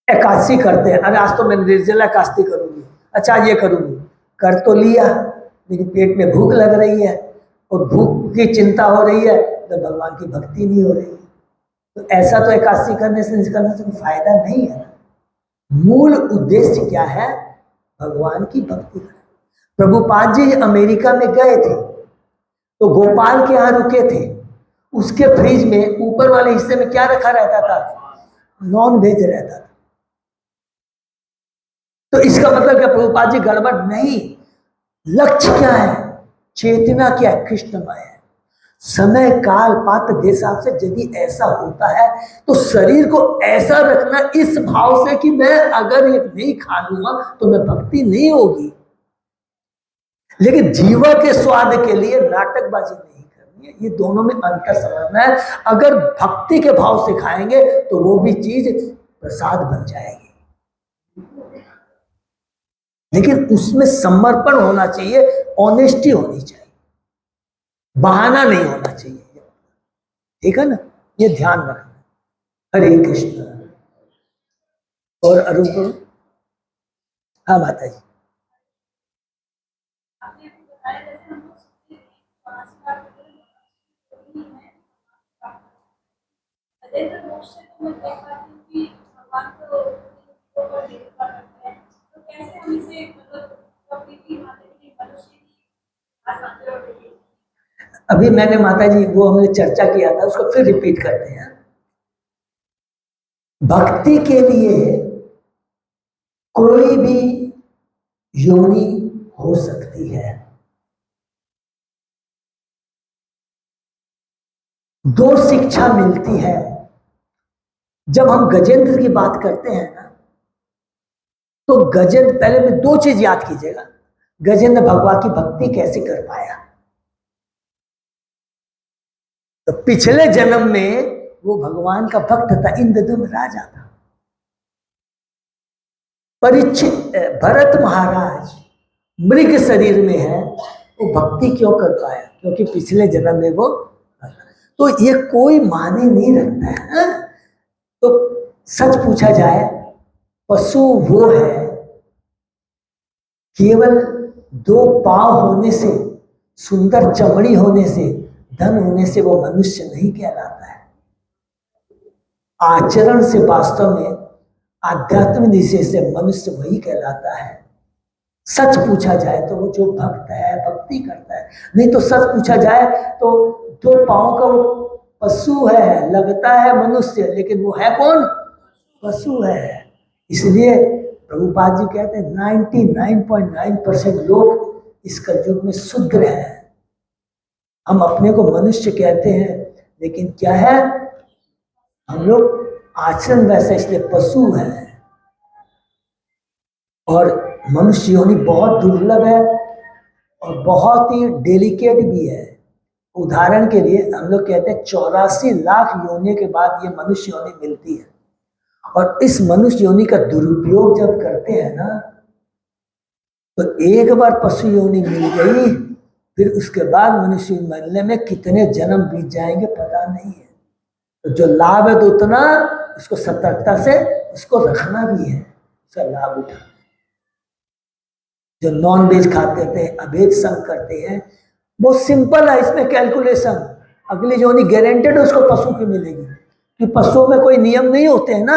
एकादशी करते हैं, अरे आज तो मैं निर्जला एकादशी करूंगी, अच्छा ये करूंगी, कर तो लिया, लेकिन पेट में भूख लग रही है और भूख की चिंता हो रही है, तो भगवान की भक्ति नहीं हो रही है। तो ऐसा तो एकादशी करने से कोई फायदा नहीं है। मूल उद्देश्य क्या है, भगवान की भक्ति करना। प्रभुपाद जी अमेरिका में गए थे, तो गोपाल के यहाँ रुके थे, उसके फ्रिज में ऊपर वाले हिस्से में क्या रखा रहता था, नॉन वेज रहता था। तो इसका मतलब क्या, प्रभुपाद जी गड़बड़ नहीं। लक्ष्य क्या है, चेतना क्या है, कृष्णमय है। समय काल पात्र हिसाब से यदि ऐसा होता है तो शरीर को ऐसा रखना इस भाव से कि मैं अगर ये नहीं खा लूंगा तो मैं भक्ति नहीं होगी। लेकिन जीवा के स्वाद के लिए नाटकबाजी नहीं करनी है, ये दोनों में अंतर समझना है। अगर भक्ति के भाव से खाएंगे तो वो भी चीज प्रसाद बन जाएगी, लेकिन उसमें समर्पण होना चाहिए, ऑनेस्टी होनी चाहिए, बहाना नहीं होना चाहिए, ठीक है ना। ये ध्यान रखना। हरे कृष्ण। और अरुण को, हाँ माता जी। अभी मैंने माता जी वो हमने चर्चा किया था, उसको फिर रिपीट करते हैं। भक्ति के लिए कोई भी योनि हो सकती है। दो शिक्षा मिलती है। जब हम गजेंद्र की बात करते हैं ना, तो गजेंद्र, पहले में दो चीज याद कीजिएगा। गजेंद्र भगवान की भक्ति कैसे कर पाया? तो पिछले जन्म में वो भगवान का भक्त था, इंद्रदुम्न राजा था। परीक्षित भरत महाराज मृग शरीर में है, वो भक्ति क्यों कर पाया? क्योंकि पिछले जन्म में वो, तो ये कोई माने नहीं रखता है। तो सच पूछा जाए, पशु वो है, केवल दो पांव होने से, सुंदर चमड़ी होने से, धन होने से वो मनुष्य नहीं कहलाता है। आचरण से, वास्तव में आध्यात्मिक दिशा से मनुष्य वही कहलाता है। सच पूछा जाए तो वो जो भक्त है, भक्ति करता है। नहीं तो सच पूछा जाए तो दो पांव का वो पशु है, लगता है मनुष्य, लेकिन वो है कौन? पशु है। इसलिए प्रभुपाद जी कहते हैं 99.9% लोग इस कलयुग में शुद्र हैं। हम अपने को मनुष्य कहते हैं, लेकिन क्या है, हम लोग आचरण वैसा, इसलिए पशु है। और मनुष्य योनि बहुत दुर्लभ है और बहुत ही डेलिकेट भी है। उदाहरण के लिए हम लोग कहते हैं 84 लाख योनि के बाद ये मनुष्य योनि मिलती है। और इस मनुष्य योनि का दुरुपयोग जब करते हैं ना, तो एक बार पशु योनि मिल गई, फिर उसके बाद मनुष्य मिलने में कितने जन्म बीत जाएंगे पता नहीं है। तो जो लाभ है तो उतना उसको सतर्कता से उसको रखना भी है, उसका लाभ उठाना। जो नॉन वेज खाते थे, अभेद संग करते हैं, बहुत सिंपल है इसमें कैलकुलेशन। अगली योनि गारंटेड उसको पशु की मिलेगी, कि पशुओं में कोई नियम नहीं होते हैं ना,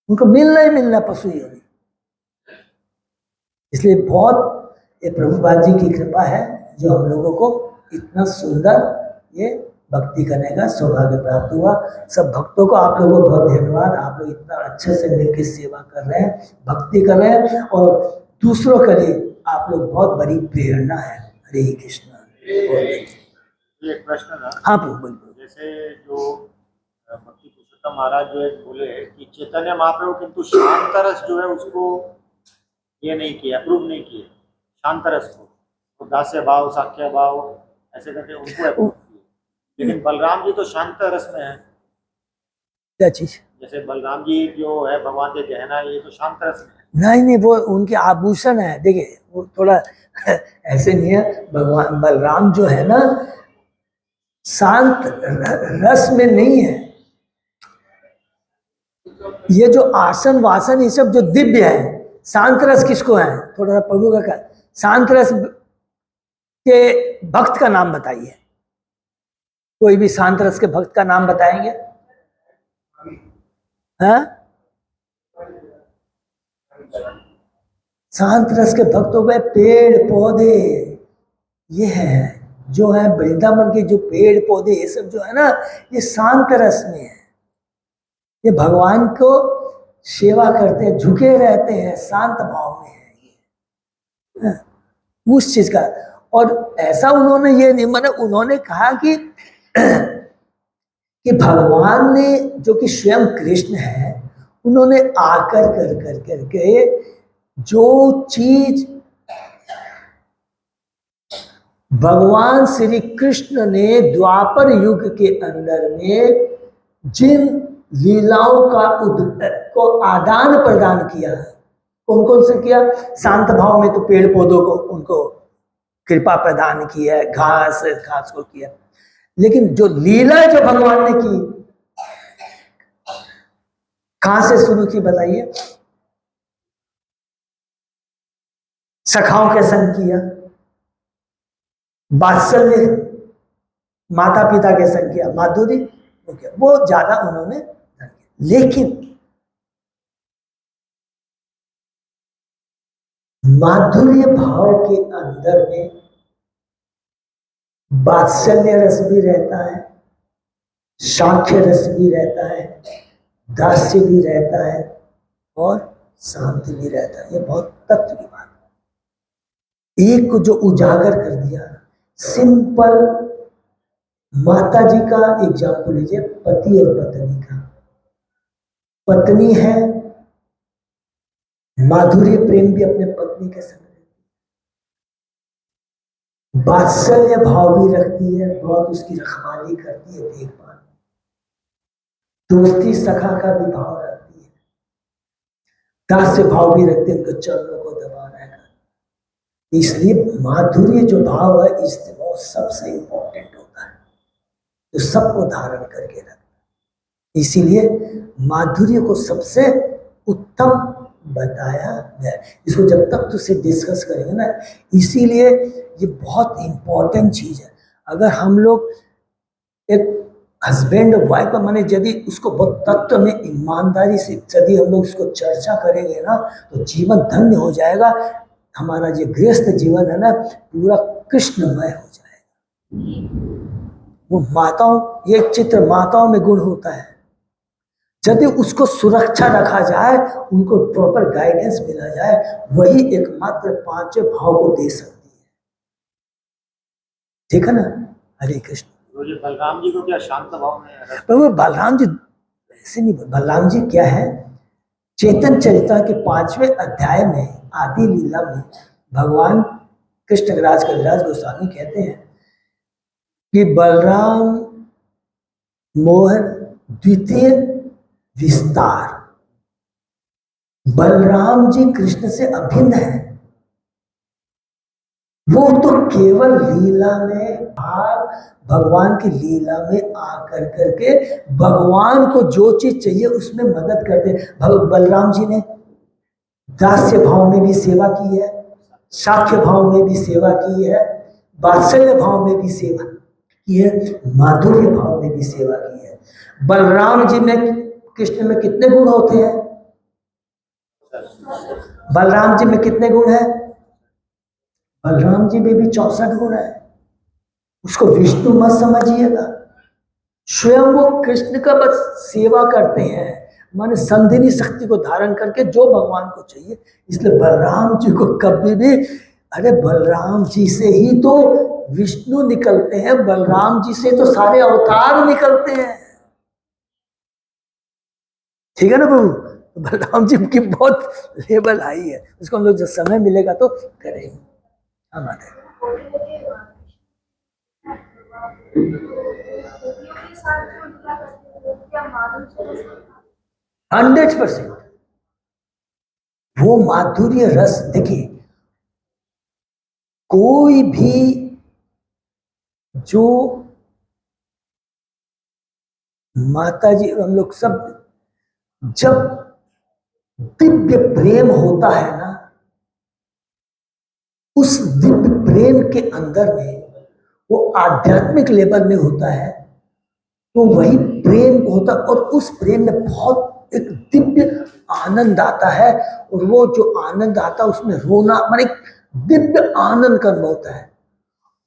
उनको मिलना ही मिलना पशु योनि। इसलिए बहुत ये प्रभुपाद जी की कृपा है जो हम लोगों को इतना सुंदर ये भक्ति करने का सौभाग्य प्राप्त हुआ। सब भक्तों को, आप लोगों को बहुत धन्यवाद। आप लोग इतना अच्छे से मिलकर सेवा कर रहे हैं, भक्ति कर रहे हैं, और दूसरों के लिए आप लोग बहुत बड़ी प्रेरणा है। हरे कृष्ण। ये एक प्रश्न था। हाँ बोल। जैसे जो भक्ति पुरुषोत्तम महाराज जो है बोले कि चैतन्य महाप्रभु किंतु शांत रस जो है उसको ये नहीं किया, अप्रूव नहीं किए शांत रस को, तो दास्य भाव, साख्य भाव ऐसे करके उनको अप्रूव किए। लेकिन बलराम जी तो शांत रस में है। क्या चीज? जैसे बलराम जी जो है भगवान के गहना, ये तो शांत रस में है। नहीं, वो उनके आभूषण है। देखिए वो थोड़ा ऐसे नहीं है। भगवान बलराम जो है ना, शांत रस में नहीं है। ये जो आसन वासन, ये सब जो दिव्य है, शांत रस किसको है? थोड़ा सा प्रभु का शांत रस के भक्त का नाम बताइए। कोई भी शांत रस के भक्त का नाम बताएंगे? हाँ, शांत रस के भक्त हो गए पेड़ पौधे। ये है जो है वृंदावन के जो पेड़ पौधे, ये सब जो है ना, ये शांत रस में है। ये भगवान को सेवा करते हैं, झुके रहते हैं, शांत भाव में है ये, उस चीज का। और ऐसा उन्होंने ये नहीं, माने उन्होंने कहा कि भगवान ने, जो कि स्वयं कृष्ण है, उन्होंने आकर कर कर करके जो चीज भगवान श्री कृष्ण ने द्वापर युग के अंदर में जिन लीलाओं का को आदान प्रदान किया, कौन कौन से किया? शांत भाव में तो पेड़ पौधों को उनको कृपा प्रदान की है, घास को किया। लेकिन जो लीला जो भगवान ने की, कहां से शुरू की बताइए? सखाओं के संग किया, वात्सल्य माता पिता के संग किया, माधुरी वो ज्यादा उन्होंने, लेकिन माधुर्य भाव के अंदर में वात्सल्य रस भी रहता है, साख्य रस भी रहता है, दास्य भी रहता है और शांति भी रहता है। ये बहुत तत्व की बात है। एक को जो उजागर कर दिया, सिंपल माता जी का एग्जाम्पल लीजिए, पति और पत्नी का। पत्नी है, माधुर्य प्रेम भी अपने पत्नी के संग, वात्सल्य भाव भी रखती है, बहुत उसकी रखवाली करती है, देखभाल, दोस्ती सखा का भी भाव रखती है, दास्य भाव भी रखते हैं, उनके चरणों को दबाना है। इसलिए माधुर्य जो भाव है इससे वो सबसे इंपॉर्टेंट होता है, जो सबको धारण करके रखता है। इसीलिए माधुर्य को सबसे उत्तम बताया गया। इसको जब तक तुझसे डिस्कस करेंगे ना, इसीलिए ये बहुत इंपॉर्टेंट चीज है। अगर हम लोग एक हस्बैंड और वाइफ का माने यदि उसको बहुत तत्व में ईमानदारी से यदि हम लोग इसको चर्चा करेंगे ना, तो जीवन धन्य हो जाएगा। हमारा जो गृहस्थ जीवन है ना, पूरा कृष्णमय हो जाएगा। वो माताओं, ये चित्र माताओं में गुण होता है, यदि उसको सुरक्षा रखा जाए, उनको प्रॉपर गाइडेंस मिला जाए, वही एकमात्र पांचवें भाव को दे सकती है। ठीक है ना? हरे कृष्ण। बलराम जी को क्या शांत भाव में है? वो बलराम जी ऐसे नहीं, बलराम जी क्या है, चेतन चरिता के 5वें अध्याय में आदि लीला में भगवान कृष्णराज कविराज गोस्वामी कहते हैं कि बलराम मोहन द्वितीय विस्तार, बलराम जी कृष्ण से अभिन्न है। वो तो केवल लीला में भाग, भगवान की लीला में आकर करके भगवान को जो चीज चाहिए उसमें मदद करते। बलराम जी ने दास्य भाव में भी सेवा की है, साख्य भाव में भी सेवा की है, वात्सल्य भाव में भी सेवा की है, माधुर्य भाव में भी सेवा की है। बलराम जी में, कृष्ण में कितने गुण होते हैं? बलराम जी में कितने गुण हैं? बलराम जी में भी 64 गुण है। उसको विष्णु मत समझिएगा, स्वयं वो कृष्ण का बस सेवा करते हैं, माने संधिनी शक्ति को धारण करके जो भगवान को चाहिए। इसलिए बलराम जी को कभी भी, अरे बलराम जी से ही तो विष्णु निकलते हैं, बलराम जी से तो सारे अवतार निकलते हैं। ठीक है ना प्रभु? बलराम जी की बहुत लेवल हाई है, उसको हम लोग जब समय मिलेगा तो करेंगे। हाँ बात है। 100% वो माधुर्य रस। देखिए, कोई भी जो माता जी, हम लोग सब, जब दिव्य प्रेम होता है ना, उस दिव्य प्रेम के अंदर में वो आध्यात्मिक लेवल में होता है, तो वही प्रेम होता, और उस प्रेम में बहुत एक दिव्य आनंद आता है, और वो जो आनंद आता है उसमें रोना, माने दिव्य आनंद का होता है।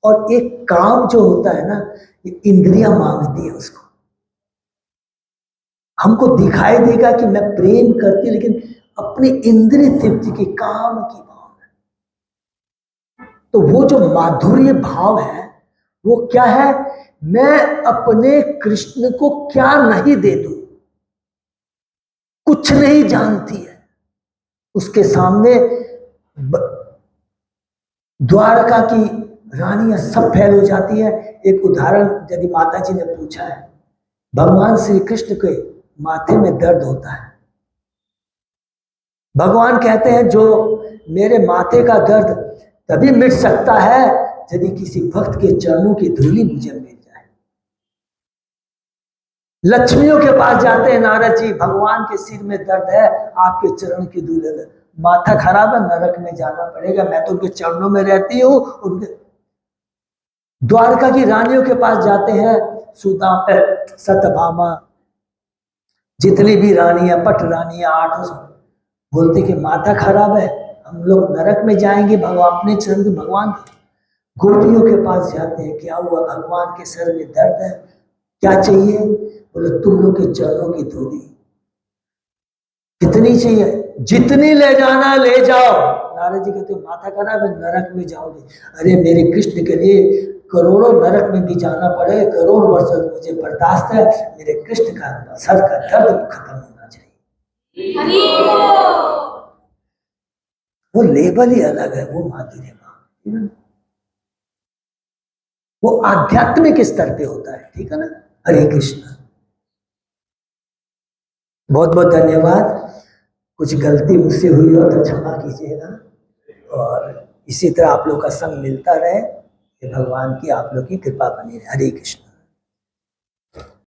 और एक काम जो होता है ना, ये इंद्रियां मांगती है उसको। हमको दिखाई देगा कि मैं प्रेम करती, लेकिन अपनी इंद्रिय तृप्ति की, काम की भावना। तो वो जो माधुर्य भाव है वो क्या है, मैं अपने कृष्ण को क्या नहीं दे दूं, कुछ नहीं जानती है। उसके सामने द्वारका की रानियां सब फैल हो जाती है। एक उदाहरण यदि माता जी ने पूछा है, भगवान श्री कृष्ण के माथे में दर्द होता है, भगवान कहते हैं जो मेरे माथे का दर्द तभी मिट सकता है यदि किसी भक्त के चरणों की धूली मुझे मिल जाए। लक्ष्मियों के पास जाते हैं नारद जी, भगवान के सिर में दर्द है, आपके चरण की धूल, माथा खराब है, नरक में जाना पड़ेगा, मैं तो उनके चरणों में रहती हूँ। उनके द्वारका की रानियों के पास जाते हैं, सुदामा, सत्यभामा, जितनी भी रानियां, पट रानियां, 8 बोलते कि माथा खराब है, हम लोग नरक में जाएंगे, भगवान अपने चरण में भगवान गोपियों के पास जाते हैं, क्या हुआ, भगवान के सर में दर्द है, क्या चाहिए, बोले तुम लोग के चरणों की धूली। कितनी चाहिए, जितनी ले जाना ले जाओ। नारद जी कहते माथा खराब है, नरक में जाओगे। अरे मेरे कृष्ण के लिए करोड़ों नरक में भी जाना पड़े, करोड़ वर्ष मुझे बर्दाश्त है, मेरे कृष्ण का सर का दर्द खत्म होना चाहिए। वो लेवल ही अलग है, वो माधुर्य का, वो आध्यात्मिक स्तर पे होता है, ठीक है ना। हरे कृष्ण। बहुत बहुत धन्यवाद। कुछ गलती मुझसे हुई हो तो क्षमा कीजिएगा, और इसी तरह आप लोग का संग मिलता रहे, कि भगवान की आप लोग की कृपा बनी रहे। हरे कृष्ण।